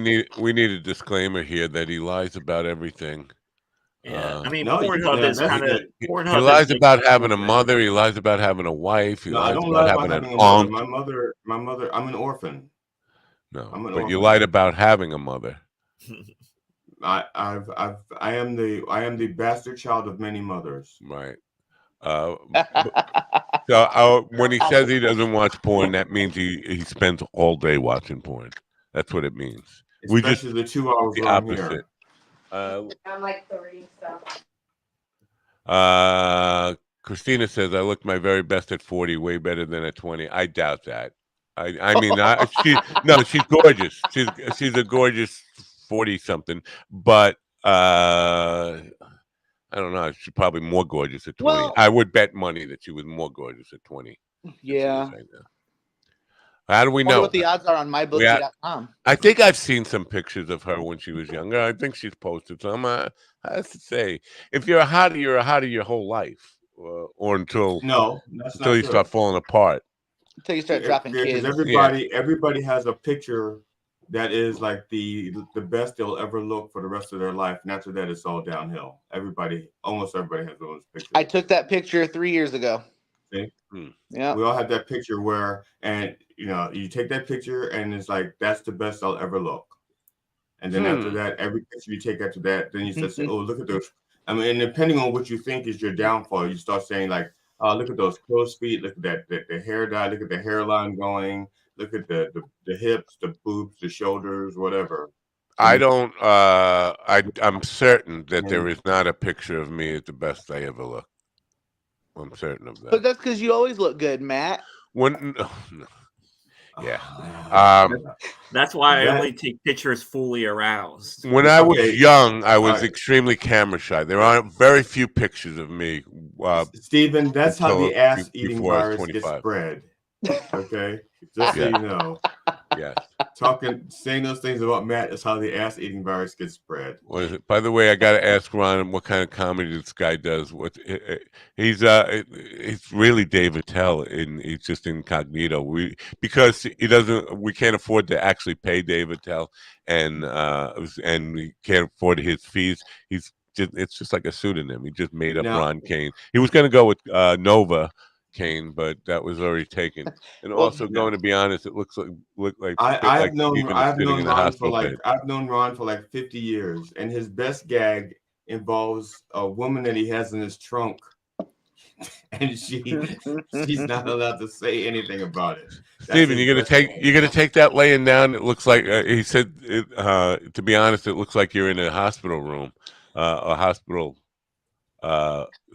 Speaker 1: need a disclaimer here that he lies about everything.
Speaker 8: Yeah, I mean, Pornhub is kind of.
Speaker 1: He lies about having a mother. He lies about having a wife. He lies about having an aunt.
Speaker 6: My mother. I'm an orphan.
Speaker 1: No, but you lied about having a mother.
Speaker 6: I am the bastard child of many mothers.
Speaker 1: Right. So when he says he doesn't watch porn, that means he spends all day watching porn. That's what it means. We just
Speaker 6: Especially the 2 hours
Speaker 1: the
Speaker 6: we're on
Speaker 1: opposite.
Speaker 6: here.
Speaker 9: I'm like 30, so.
Speaker 1: Christina says I look my very best at 40, way better than at 20. I doubt that. I mean, she's gorgeous. She's a gorgeous 40 something, but I don't know. She's probably more gorgeous at 20.
Speaker 7: Well,
Speaker 1: I would bet money that she was more gorgeous at 20 than she is
Speaker 7: yeah.
Speaker 1: right now. How do we
Speaker 7: Wonder
Speaker 1: know?
Speaker 7: what the odds are on mybookie.com.
Speaker 1: I think I've seen some pictures of her when she was younger. I think she's posted some. I have to say, if you're a hottie your whole life, or until
Speaker 6: No, that's not
Speaker 1: you
Speaker 6: true.
Speaker 1: start falling apart.
Speaker 7: Until you start dropping kids.
Speaker 6: Because everybody has a picture that is like the best they'll ever look for the rest of their life, and after that, it's all downhill. Almost everybody has those pictures.
Speaker 7: I took that picture 3 years ago.
Speaker 6: See?
Speaker 7: Yeah.
Speaker 6: We all have that picture where, and you take that picture and it's like, that's the best I'll ever look. And then after that, every picture you take after that, then you start saying, oh, look at those. I mean, and depending on what you think is your downfall, you start saying like, oh, look at those crow's feet, look at that the hair dye, look at the hairline going, look at the hips, the boobs, the shoulders, whatever.
Speaker 1: I don't. I'm certain that there is not a picture of me at the best I ever look. I'm certain of that.
Speaker 7: But that's because you always look good, Matt.
Speaker 1: Yeah.
Speaker 8: That's why I only take pictures fully aroused.
Speaker 1: When I was young, I was extremely camera shy. There are very few pictures of me.
Speaker 6: Stephen, that's how the ass eating virus gets spread. Okay, just so you know.
Speaker 1: Yes.
Speaker 6: Saying those things about Matt is how the ass eating virus gets spread.
Speaker 1: What is it? By the way, I got to ask Ron what kind of comedy this guy does. He's really Dave Attell, and he's just incognito. Because we can't afford to actually pay Dave Attell, and we can't afford his fees. It's just like a pseudonym. He just made up Ron Kane. He was going to go with Nova Kane, but that was already taken. And also, going to be honest, it looks like
Speaker 6: I've known Ron for like 50 years, and his best gag involves a woman that he has in his trunk, and she's not allowed to say anything about it.
Speaker 1: Steven, you're gonna take that laying down. It looks like he said. To be honest, it looks like you're in a hospital room,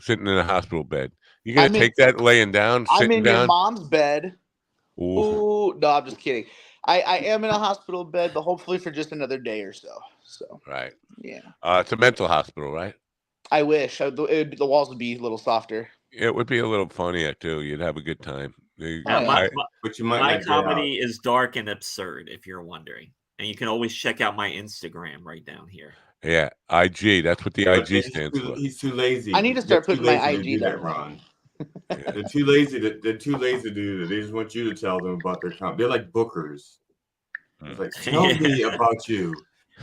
Speaker 1: sitting in a hospital bed. You gonna take that laying down?
Speaker 7: I'm in
Speaker 1: down?
Speaker 7: your mom's bed.
Speaker 1: Ooh.
Speaker 7: No, I'm just kidding. I am in a hospital bed, but hopefully for just another day or so. So
Speaker 1: right,
Speaker 7: yeah.
Speaker 1: It's a mental hospital, right?
Speaker 7: I wish the walls would be a little softer.
Speaker 1: It would be a little funnier too. You'd have a good time.
Speaker 8: My comedy is dark and absurd, if you're wondering, and you can always check out my Instagram right down here.
Speaker 1: Yeah, IG. That's what the IG stands for.
Speaker 6: He's too lazy.
Speaker 7: I need to start putting my IG
Speaker 6: there, Ron. They're too lazy to do that. They just want you to tell them about their comedy. They're like bookers. It's like, tell me about you.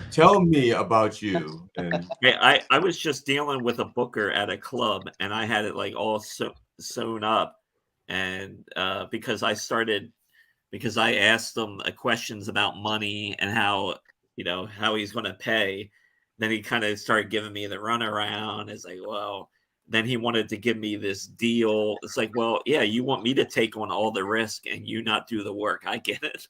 Speaker 6: Tell me about you. And
Speaker 8: I was just dealing with a booker at a club, and I had it like all sewn up, and because I asked him questions about money and how he's going to pay. Then he kind of started giving me the runaround. It's like, well, then he wanted to give me this deal. It's like, well, yeah, you want me to take on all the risk and you not do the work. I get it.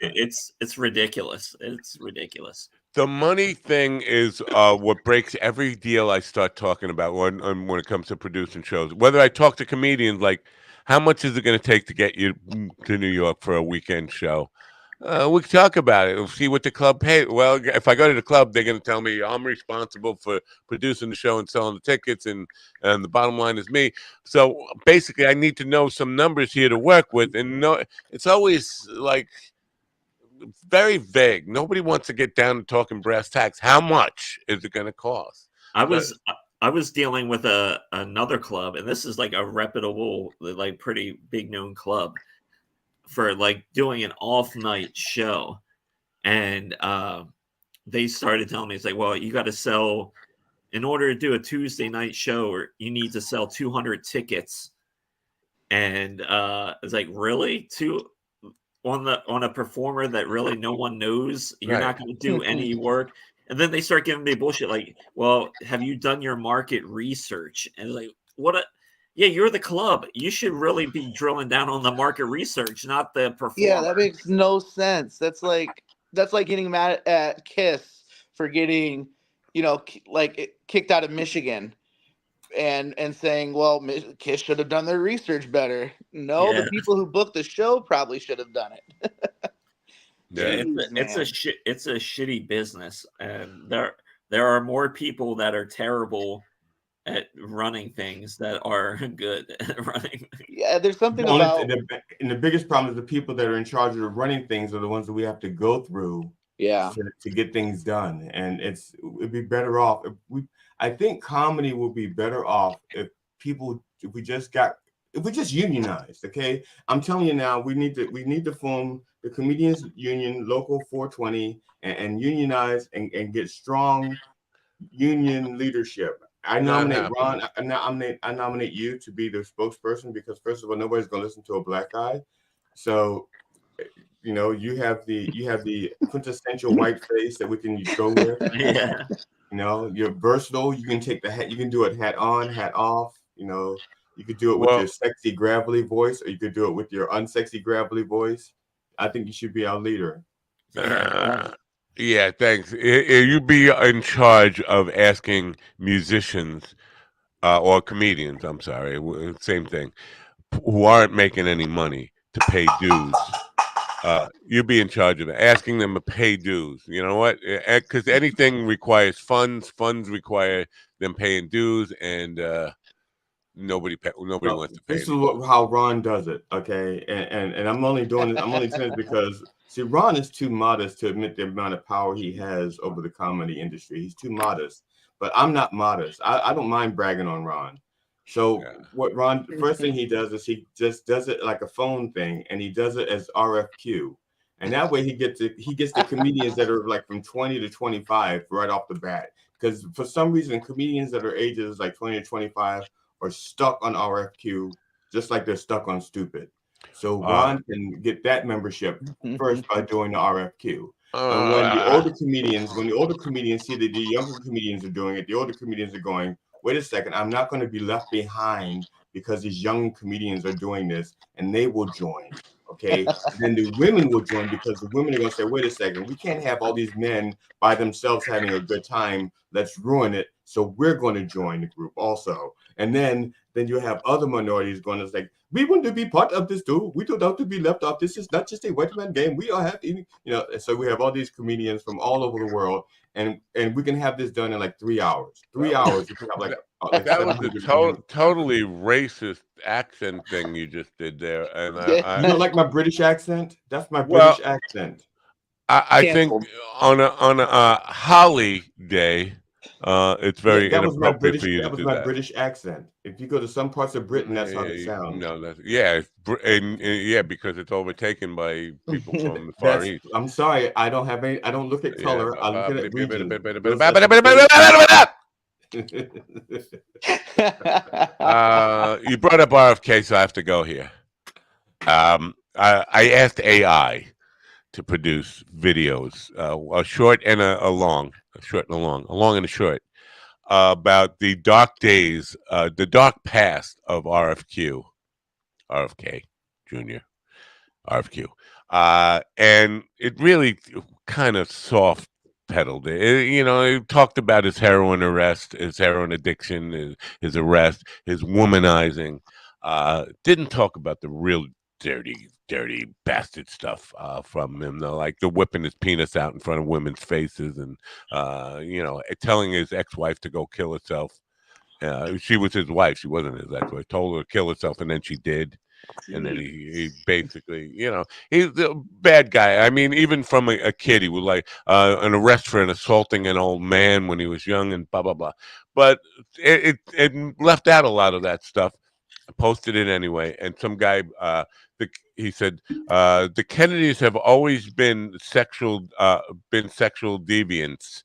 Speaker 8: It's ridiculous. It's ridiculous.
Speaker 1: The money thing is what breaks every deal I start talking about when it comes to producing shows. Whether I talk to comedians, like, how much is it going to take to get you to New York for a weekend show? We can talk about it. We'll see what the club pays. Well, if I go to the club, they're going to tell me I'm responsible for producing the show and selling the tickets, and the bottom line is me. So basically, I need to know some numbers here to work with, and it's always like very vague. Nobody wants to get down to talking brass tacks. How much is it going to cost?
Speaker 8: I was dealing with another club, and this is like a reputable, like pretty big known club, for like doing an off night show. And they started telling me, it's like, well, you got to sell, in order to do a Tuesday night show, or you need to sell 200 tickets. And it's like, really? On a performer that really no one knows, you're not going to do any work. And then they start giving me bullshit like, well, have you done your market research? And like, what Yeah, you're the club. You should really be drilling down on the market research, not the performer.
Speaker 7: Yeah, that makes no sense. That's like getting mad at Kiss for getting, kicked out of Michigan, and saying, well, Kiss should have done their research better. No, the
Speaker 8: Yeah.
Speaker 7: people who booked the show probably should have done it.
Speaker 8: Yeah,
Speaker 7: Jeez,
Speaker 8: it's a
Speaker 7: man.
Speaker 8: it's a shitty business, and there are more people that are terrible at running things that are good at running.
Speaker 7: Yeah, there's something
Speaker 6: Well,
Speaker 7: about
Speaker 6: and the biggest problem is the people that are in charge of running things are the ones that we have to go through to get things done. And it'd be better off I think comedy will be better off if we just unionized. Okay, I'm telling you now, we need to form the comedians union, local 420, and unionize and get strong union leadership. I
Speaker 1: Not
Speaker 6: nominate
Speaker 1: happening.
Speaker 6: Ron. I nominate you to be the spokesperson because first of all, nobody's going to listen to a black guy. So, you have the quintessential white face that we can go with.
Speaker 8: Yeah.
Speaker 6: You're versatile. You can take the hat. You can do it hat on, hat off. You could do it with your
Speaker 1: Well,
Speaker 6: sexy gravelly voice, or you could do it with your unsexy gravelly voice. I think you should be our leader.
Speaker 1: yeah, thanks. You be in charge of asking musicians or comedians, I'm sorry, same thing, who aren't making any money to pay dues. You be in charge of it, asking them to pay dues. You know what? Because anything requires funds. Funds require them paying dues, and nobody
Speaker 6: Well,
Speaker 1: wants to pay
Speaker 6: this is
Speaker 1: any dues.
Speaker 6: how Ron does it, okay? And I'm only doing this. I'm only saying this because see, Ron is too modest to admit the amount of power he has over the comedy industry. He's too modest, but I'm not modest. I don't mind bragging on Ron. So
Speaker 1: Yeah.
Speaker 6: what Ron, the first thing he does is he just does it like a phone thing, and he does it as RFQ, and that way he gets the comedians that are like from 20 to 25 right off the bat. Because for some reason, comedians that are ages like 20 to 25 are stuck on RFQ, just like they're stuck on stupid. So Ron can get that membership first by doing the RFQ. And when the older comedians see that the younger comedians are doing it, the older comedians are going, wait a second, I'm not going to be left behind because these young comedians are doing this, and they will join. Okay. And then the women will join because the women are going to say, wait a second, we can't have all these men by themselves having a good time. Let's ruin it. So we're going to join the group also. And then you have other minorities going to say, we want to be part of this too. We don't have to be left off. This is not just a white man game. We all have to, so we have all these comedians from all over the world, and we can have this done in like 3 hours. 3 hours, we can have like
Speaker 1: That was
Speaker 6: 700
Speaker 1: a totally racist accent thing you just did there, and
Speaker 6: You don't like my British accent? That's my
Speaker 1: well,
Speaker 6: British accent.
Speaker 1: I think on a holiday, it's very
Speaker 6: That was my
Speaker 1: inappropriate
Speaker 6: British.
Speaker 1: for you to
Speaker 6: That was
Speaker 1: do
Speaker 6: my
Speaker 1: that.
Speaker 6: British accent. If you go to some parts of Britain, that's how they sound.
Speaker 1: No, yeah, because it's overtaken by people from the Far
Speaker 6: That's.
Speaker 1: East.
Speaker 6: I'm sorry. I don't have any. I don't look at
Speaker 1: Yeah.
Speaker 6: color. I look at region.
Speaker 1: You brought up RFK, so I have to go here. I asked AI to produce videos, a short and a long, a short and a long, a long and a short, about the dark days, the dark past of RFK Jr., RFQ. And it really kind of soft pedaled it. It talked about his heroin arrest, his heroin addiction, his arrest, his womanizing. Didn't talk about the real dirty bastard stuff from him, though, like the whipping his penis out in front of women's faces and, telling his ex-wife to go kill herself. She was his wife. She wasn't his ex-wife. Told her to kill herself, and then she did. And then he basically, he's a bad guy. I mean, even from a kid, he was like an arrest for assaulting an old man when he was young and blah, blah, blah. But it left out a lot of that stuff. I posted it anyway. And some guy, he said, the Kennedys have always been sexual deviants.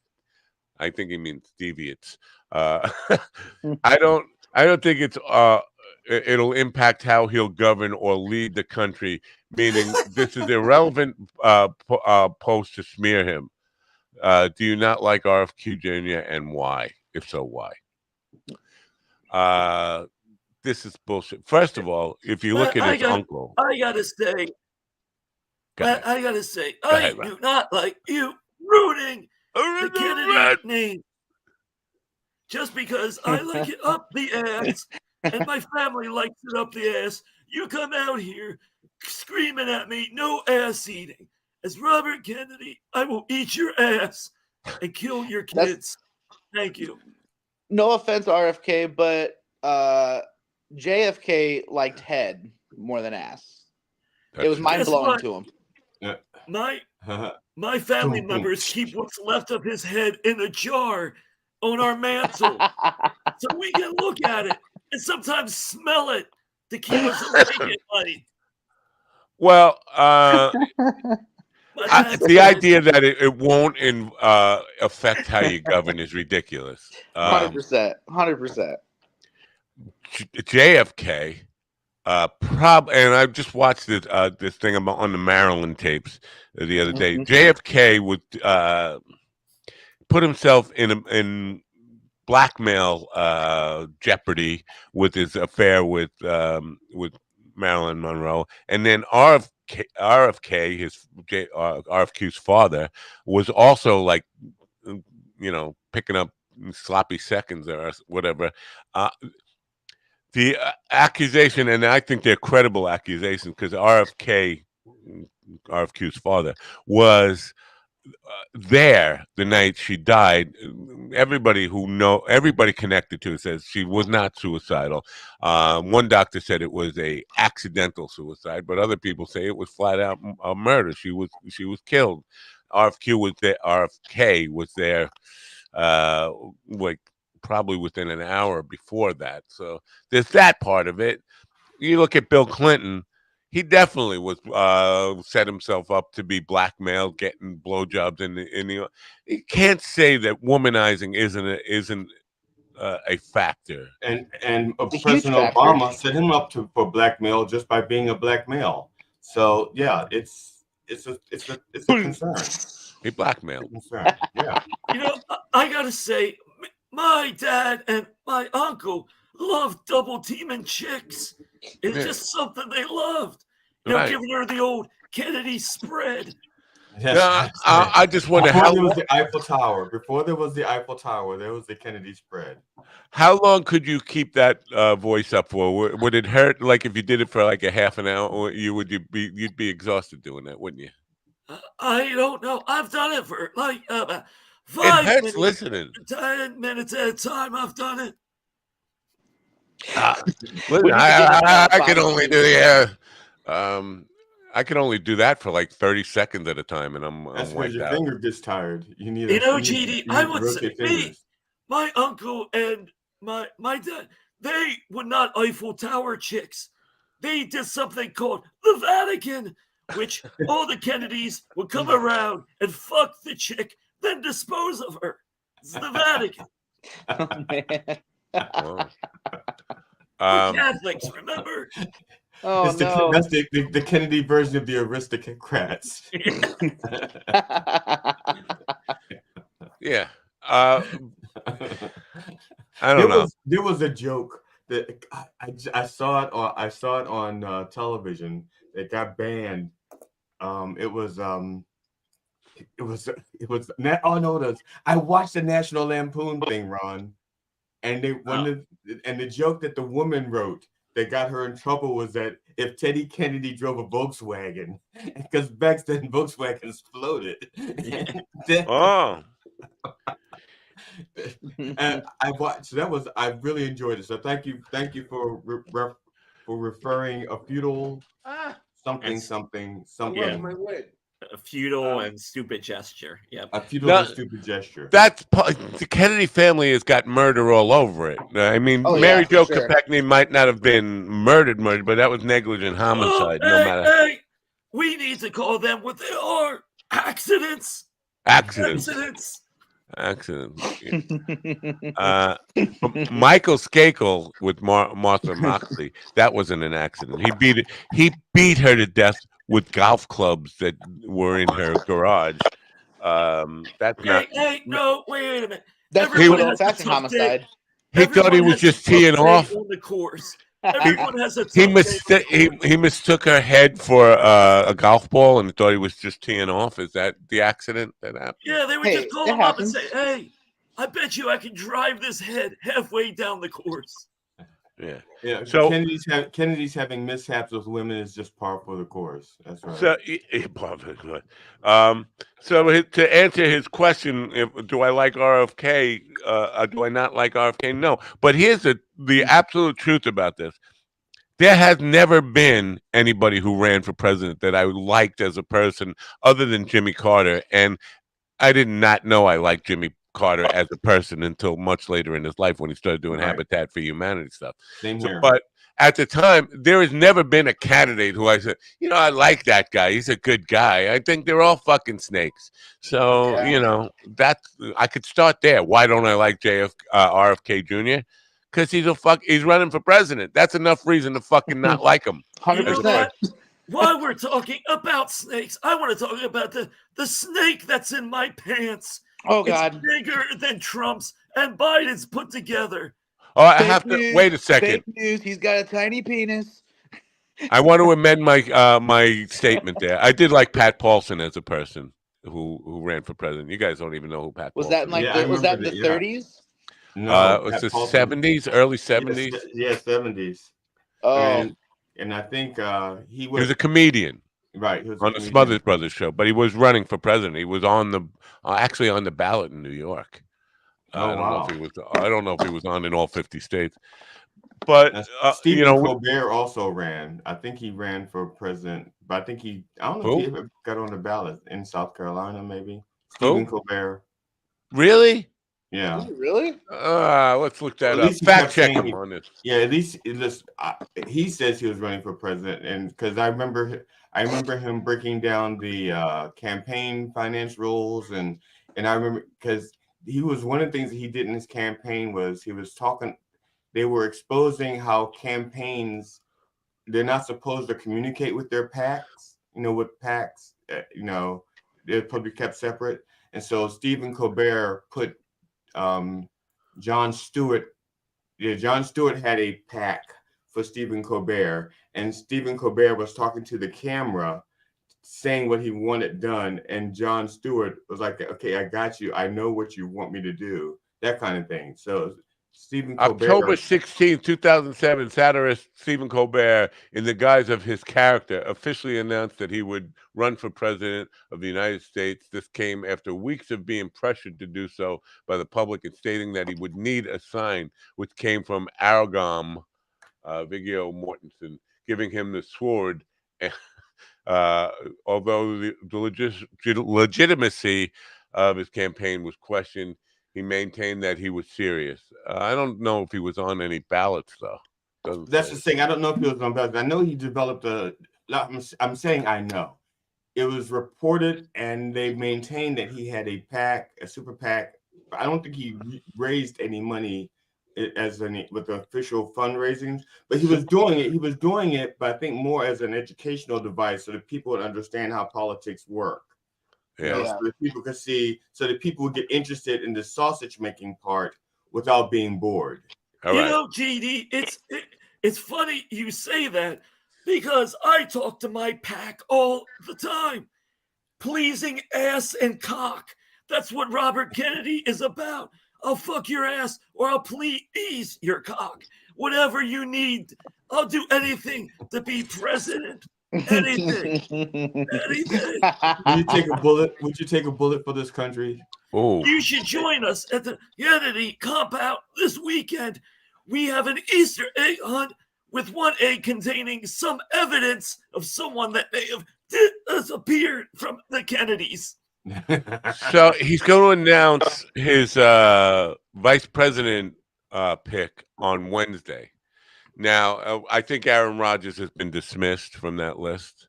Speaker 1: I think he means deviants. I don't think it'll impact how he'll govern or lead the country. Meaning, this is irrelevant post to smear him. Do you not like RFQ Jr. and why? If so, why? this is bullshit. First of all, if you look at his uncle,
Speaker 8: I gotta say,
Speaker 1: go ahead.
Speaker 8: I gotta say,
Speaker 1: Go
Speaker 8: I
Speaker 1: ahead, Ron.
Speaker 8: do not like you ruining the Kennedy name just because I like it up the ass and my family likes it up the ass. You come out here screaming at me, no ass eating. As Robert Kennedy, I will eat your ass and kill your kids. Thank you.
Speaker 7: No offense, RFK, but JFK liked head more than ass. It was mind blowing to him.
Speaker 8: My family members keep what's left of his head in a jar on our mantle, so we can look at it and sometimes smell it to keep us awake at night.
Speaker 1: Well, the idea that it won't affect how you govern is ridiculous.
Speaker 7: 100%. 100%.
Speaker 1: JFK, and I just watched this thing on the Maryland tapes the other day. JFK would put himself in blackmail jeopardy with his affair with Marilyn Monroe, and then RFK's father was also like, picking up sloppy seconds or whatever. The accusation, and I think they're credible accusations, because RFK's father was there the night she died. Everybody connected to it says she was not suicidal. One doctor said it was a accidental suicide, but other people say it was flat out a murder. She was killed. RFK was there, like probably within an hour before that. So there's that part of it. You look at Bill Clinton. He definitely was set himself up to be blackmailed, getting blowjobs in the. You can't say that womanizing isn't a factor.
Speaker 6: And President Obama set him up for blackmail just by being a black male. So yeah, it's a concern.
Speaker 1: He blackmailed.
Speaker 6: Concern. Yeah.
Speaker 8: I gotta say, my dad and my uncle loved double teaming chicks. It's just something they loved. Giving her the old Kennedy spread.
Speaker 1: Yes. I just wonder
Speaker 6: how there was the Eiffel Tower. Before there was the Eiffel Tower, there was the Kennedy spread.
Speaker 1: How long could you keep that voice up for? Would it hurt? Like if you did it for like a half an hour, or you'd be exhausted doing that, wouldn't you?
Speaker 8: I don't know. I've done it for like 5
Speaker 1: minutes, listening.
Speaker 8: 10 minutes at a time. I've done it.
Speaker 1: Listen, I can only do I can only do that for like 30 seconds at a time, and I'm
Speaker 6: That's
Speaker 1: wiped
Speaker 6: your
Speaker 1: out.
Speaker 6: finger gets tired. You need.
Speaker 8: GD, I would say my uncle and my dad, they were not Eiffel Tower chicks. They did something called the Vatican, which all the Kennedys would come around and fuck the chick, then dispose of her. It's the Vatican.
Speaker 7: Oh, man.
Speaker 8: We're Catholics, remember?
Speaker 7: Oh, no.
Speaker 6: That's the Kennedy version of the aristocrats.
Speaker 1: Yeah. I don't know.
Speaker 6: There was a joke that I saw it on television. It got banned. It was oh no, it was. I watched the National Lampoon thing, Ron, and the joke that the woman wrote that got her in trouble was that if Teddy Kennedy drove a Volkswagen, because back then Volkswagens floated.
Speaker 1: Oh.
Speaker 6: And I watched. I really enjoyed it. So thank you for referring a feudal something.
Speaker 8: Yeah. A feudal and stupid gesture. Yeah.
Speaker 6: A feudal and stupid gesture.
Speaker 1: That's the Kennedy family has got murder all over it. I mean, Mary Jo Kopechne might not have been murdered, but that was negligent homicide.
Speaker 8: Hey, we need to call them what they are: accidents.
Speaker 1: Accidents. Michael Skakel with Martha Moxley. That wasn't an accident. He beat her to death with golf clubs that were in her garage. That's not.
Speaker 8: Hey, no, wait a minute.
Speaker 7: That's a homicide.
Speaker 1: He thought he was just teeing off
Speaker 8: on the course. Everyone has a
Speaker 1: He
Speaker 8: tough day.
Speaker 1: he mistook her head for a golf ball and thought he was just teeing off. Is that the accident that happened?
Speaker 8: Yeah, they would just
Speaker 7: Hey,
Speaker 8: call
Speaker 7: it
Speaker 8: him up and
Speaker 7: happens.
Speaker 8: say, "Hey, I bet you I can drive this head halfway down the course."
Speaker 1: Yeah.
Speaker 6: Yeah,
Speaker 1: So
Speaker 6: Kennedy's having mishaps with women is just par for the course. That's right.
Speaker 1: so um to answer his question, do I like RFK? Do I not like RFK? No. But here's the absolute truth about this. There has never been anybody who ran for president that I liked as a person other than Jimmy Carter. And I did not know I liked Jimmy Carter as a person until much later in his life when he started doing
Speaker 6: Right.
Speaker 1: Habitat for Humanity stuff.
Speaker 6: Same here.
Speaker 1: But at the time, there has never been a candidate who I said, I like that guy. He's a good guy. I think they're all fucking snakes. So, that's I could start there. Why don't I like RFK Jr.? Because he's running for president. That's enough reason to fucking not like him.
Speaker 7: 100%.
Speaker 8: While we're talking about snakes, I want to talk about the snake that's in my pants.
Speaker 7: Oh God!
Speaker 8: It's bigger than Trump's and Biden's put together.
Speaker 1: Oh, I have to wait a second.
Speaker 7: Fake news. He's got a tiny penis.
Speaker 1: I want to amend my statement there. I did like Pat Paulson as a person who ran for president. You guys don't even know who Pat
Speaker 7: Was
Speaker 1: Paulson
Speaker 7: that in was that in the 30s?
Speaker 6: No,
Speaker 1: it was
Speaker 6: Pat
Speaker 1: the
Speaker 6: Paulson.
Speaker 1: 70s, early 70s.
Speaker 6: Yes, 70s.
Speaker 7: Oh,
Speaker 6: And I think he
Speaker 1: He was a comedian.
Speaker 6: Right. He was
Speaker 1: on the Smothers Brothers show, but he was running for president. He was actually on the ballot in New York. I don't know if he was. I don't know if he was on in all 50 states. But
Speaker 6: Stephen Colbert also ran. I think he ran for president, but I don't know if he ever got on the ballot in South Carolina. Maybe Stephen Colbert.
Speaker 1: Really?
Speaker 6: Yeah.
Speaker 7: Really?
Speaker 1: Let's look that up. Fact check him on this.
Speaker 6: Yeah, at least he says he was running for president, and because I remember him breaking down the campaign finance rules, and I remember because he was one of the things that he did in his campaign was he was talking. They were exposing how campaigns they're not supposed to communicate with their PACs. With PACs, they're supposed to be kept separate, and so Stephen Colbert put. Jon Stewart had a PAC for Stephen Colbert, and Stephen Colbert was talking to the camera, saying what he wanted done, and Jon Stewart was like, "Okay, I got you. I know what you want me to do." That kind of thing. So Stephen Colbert.
Speaker 1: October 16, 2007, satirist Stephen Colbert, in the guise of his character, officially announced that he would run for president of the United States. This came after weeks of being pressured to do so by the public and stating that he would need a sign, which came from Aragom, Viggo Mortensen, giving him the sword. Although the legitimacy of his campaign was questioned, he maintained that he was serious. I don't know if he was on any ballots, though.
Speaker 6: That's the thing. I don't know if he was on ballots. I know he developed I'm saying I know. It was reported, and they maintained that he had a PAC, a super PAC. I don't think he raised any money with the official fundraising, but he was doing it. He was doing it, but I think more as an educational device so that people would understand how politics work. So that people could see, so that people would get interested in the sausage making part without being bored.
Speaker 8: GD, it's funny you say that because I talk to my PAC all the time. Pleasing ass and cock. That's what Robert Kennedy is about. I'll fuck your ass or I'll please your cock. Whatever you need, I'll do anything to be president. Anything. Anything.
Speaker 6: Would you take a bullet? Would you take a bullet for this country?
Speaker 1: Oh.
Speaker 8: You should join us at the Kennedy compound this weekend. We have an Easter egg hunt with one egg containing some evidence of someone that may have disappeared from the Kennedys.
Speaker 1: So he's going to announce his vice president pick on Wednesday. Now, I think Aaron Rodgers has been dismissed from that list.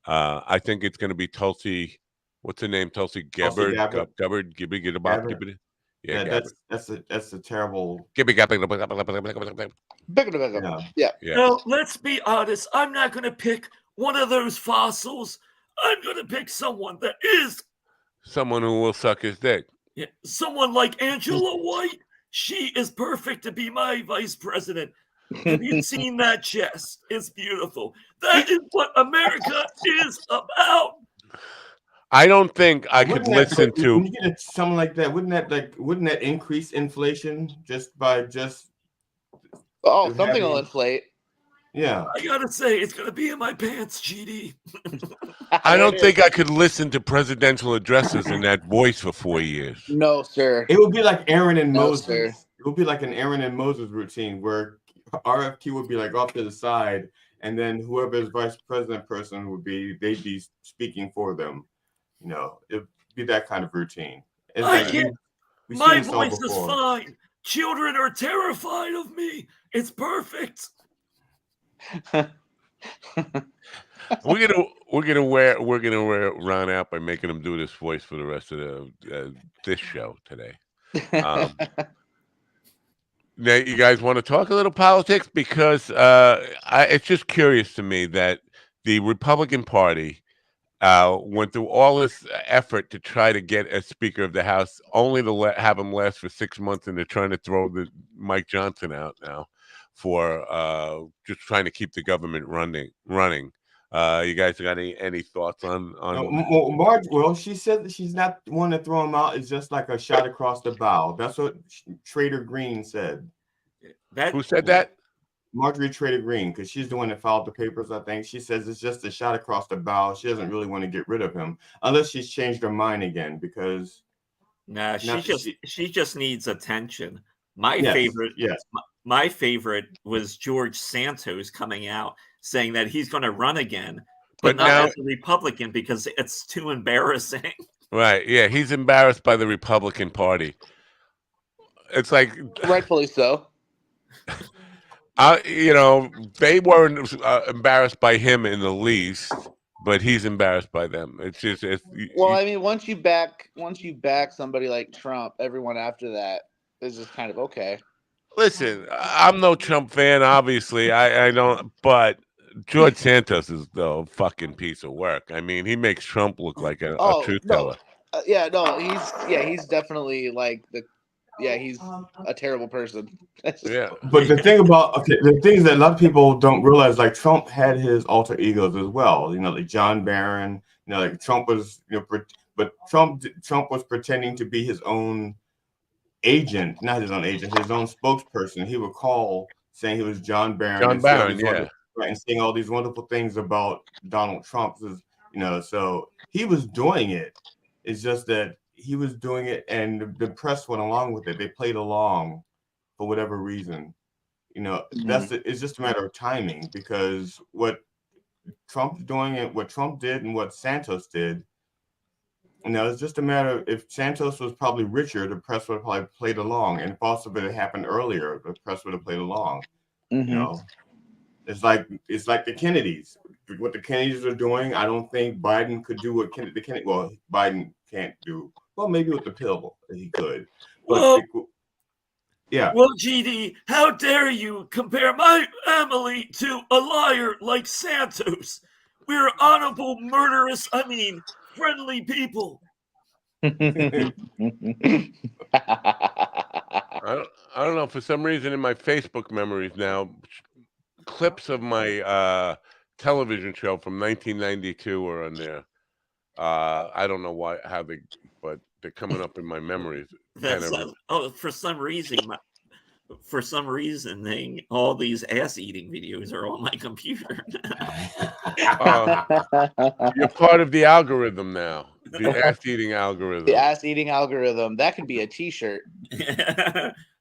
Speaker 1: I think it's going to be Tulsi. What's her name? Tulsi Gabbard. Gabbard.
Speaker 6: Yeah, that's a terrible.
Speaker 7: Yeah.
Speaker 8: Now, let's be honest. I'm not going to pick one of those fossils. I'm going to pick someone that is
Speaker 1: someone who will suck his dick.
Speaker 8: Yeah, someone like Angela White. She is perfect to be my vice president. Have you seen that chest? It's beautiful. That is what America is about.
Speaker 1: I don't think I could
Speaker 6: Wouldn't that,
Speaker 1: listen to.
Speaker 6: when you get something like that, wouldn't that increase inflation just by just
Speaker 7: Oh, something
Speaker 6: having-
Speaker 7: will inflate.
Speaker 6: Yeah.
Speaker 8: I gotta say, it's gonna be in my pants, GD.
Speaker 1: I don't think I could listen to presidential addresses in that voice for 4 years.
Speaker 7: No, sir.
Speaker 6: It would be like Aaron and
Speaker 7: No,
Speaker 6: Moses.
Speaker 7: sir.
Speaker 6: It would be like an Aaron and Moses routine where RFK would be like off to the side, and then whoever his vice president person would be, they'd be speaking for them. You know, it'd be that kind of routine. It's
Speaker 8: I
Speaker 6: like
Speaker 8: can't.
Speaker 6: we've
Speaker 8: My
Speaker 6: seen this all
Speaker 8: voice is
Speaker 6: before.
Speaker 8: fine. Children are terrified of me. It's perfect.
Speaker 1: We're gonna round out by making him do this voice for the rest of this show today. Now, you guys want to talk a little politics, because it's just curious to me that the Republican Party went through all this effort to try to get a Speaker of the House, only to have him last for 6 months, and they're trying to throw the Mike Johnson out now for just trying to keep the government running. You guys got any thoughts on?
Speaker 6: Marge? Well, she said that she's not one to throw him out. It's just like a shot across the bow. That's what Trader Green said.
Speaker 1: Who said that?
Speaker 6: Marjorie Trader Green, because she's the one that filed the papers, I think. She says it's just a shot across the bow. She doesn't really want to get rid of him unless she's changed her mind again, because
Speaker 8: Nah, she just needs attention. My favorite was George Santos coming out saying that he's going to run again, but not
Speaker 1: now,
Speaker 8: as a Republican because it's too embarrassing.
Speaker 1: Right? Yeah, he's embarrassed by the Republican Party. It's like,
Speaker 7: rightfully so.
Speaker 1: They weren't embarrassed by him in the least, but he's embarrassed by them. It's just,
Speaker 7: I mean, once you back somebody like Trump, everyone after that is just kind of okay.
Speaker 1: Listen, I'm no Trump fan, obviously. I don't, but George Santos is the fucking piece of work. I mean, he makes Trump look like a truth teller.
Speaker 7: He's definitely like he's a terrible person.
Speaker 1: Yeah.
Speaker 6: But the thing the things that a lot of people don't realize, like Trump had his alter egos as well. Like John Barron. Like Trump was, but Trump was pretending to be his own agent, not his own agent, his own spokesperson. He would call saying he was John Barron. And saying all these wonderful things about Donald Trump. So he was doing it. It's just that he was doing it, and the press went along with it. They played along for whatever reason. It's just a matter of timing, because what Trump's doing and what Trump did and what Santos did, it's just a matter of, if Santos was probably richer, the press would have probably played along. And if also if it happened earlier, the press would have played along. It's like the Kennedys. What the Kennedys are doing, I don't think Biden could do what Biden can't do. Well, maybe with the pill he could. But
Speaker 8: Well, GD, how dare you compare my family to a liar like Santos? We're honorable, friendly people.
Speaker 1: I don't know. For some reason, in my Facebook memories now, clips of my television show from 1992 are on there. I don't know but they're coming up in my memories.
Speaker 8: For some reason, all these ass eating videos are on my computer.
Speaker 1: You're part of the algorithm now. The ass eating algorithm.
Speaker 7: The ass eating algorithm. That could be a T-shirt.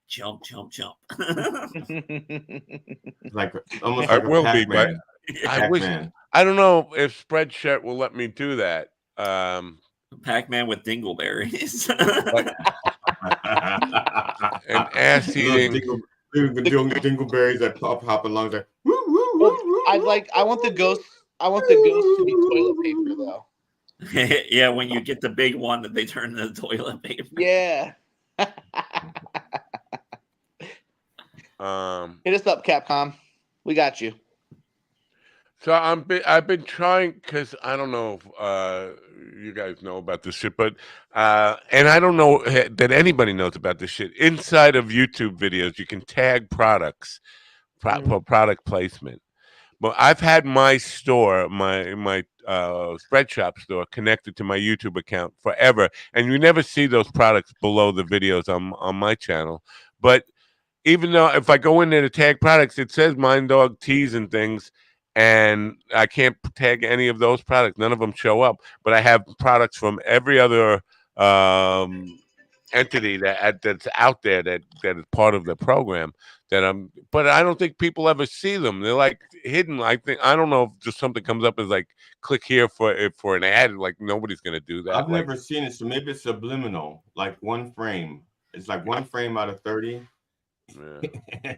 Speaker 8: Jump, jump, jump.
Speaker 6: Like almost like
Speaker 1: it will
Speaker 6: Pac-Man.
Speaker 1: be, but I don't know if Spreadshirt will let me do that.
Speaker 8: Pac-Man with dingleberries.
Speaker 1: And ass eating.
Speaker 6: Dingleberries that pop along there.
Speaker 7: I want the ghost to be toilet paper though.
Speaker 8: Yeah, when you get the big one that they turn into toilet paper.
Speaker 7: Yeah. Hit us up, Capcom. We got you.
Speaker 1: So I've been trying, because I don't know if you guys know about this shit, but and I don't know that anybody knows about this shit. Inside of YouTube videos, you can tag products for product placement. But I've had my store, my spread shop store, connected to my YouTube account forever, and you never see those products below the videos on my channel. But even though if I go in there to tag products, it says Mind Dog Teas and things, and I can't tag any of those products. None of them show up, but I have products from every other entity that's out there that is part of the program but I don't think people ever see them. They're like hidden. I don't know if just something comes up as like click here for an ad. Like nobody's gonna do that.
Speaker 6: I've never seen it, so maybe it's subliminal, like one frame. It's like one frame out of 30.
Speaker 1: Yeah.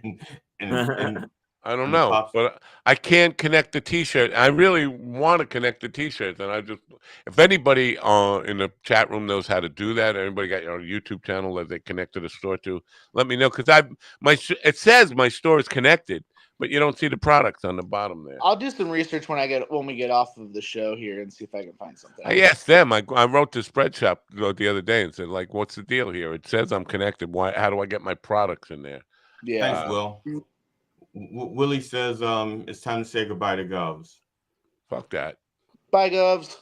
Speaker 6: and
Speaker 1: I don't know, but I can't connect the T-shirt. I really want to connect the T-shirts, and if anybody in the chat room knows how to do that, anybody got your YouTube channel that they connect to the store to, let me know because it says my store is connected, but you don't see the products on the bottom there.
Speaker 7: I'll do some research when we get off of the show here and see if I can find something.
Speaker 1: I asked them. I wrote to Spread Shop the other day and said, like, what's the deal here? It says I'm connected. Why? How do I get my products in there?
Speaker 7: Yeah.
Speaker 6: Thanks, Will. Willie says it's time to say goodbye to Govs.
Speaker 1: Fuck that.
Speaker 7: Bye, Govs.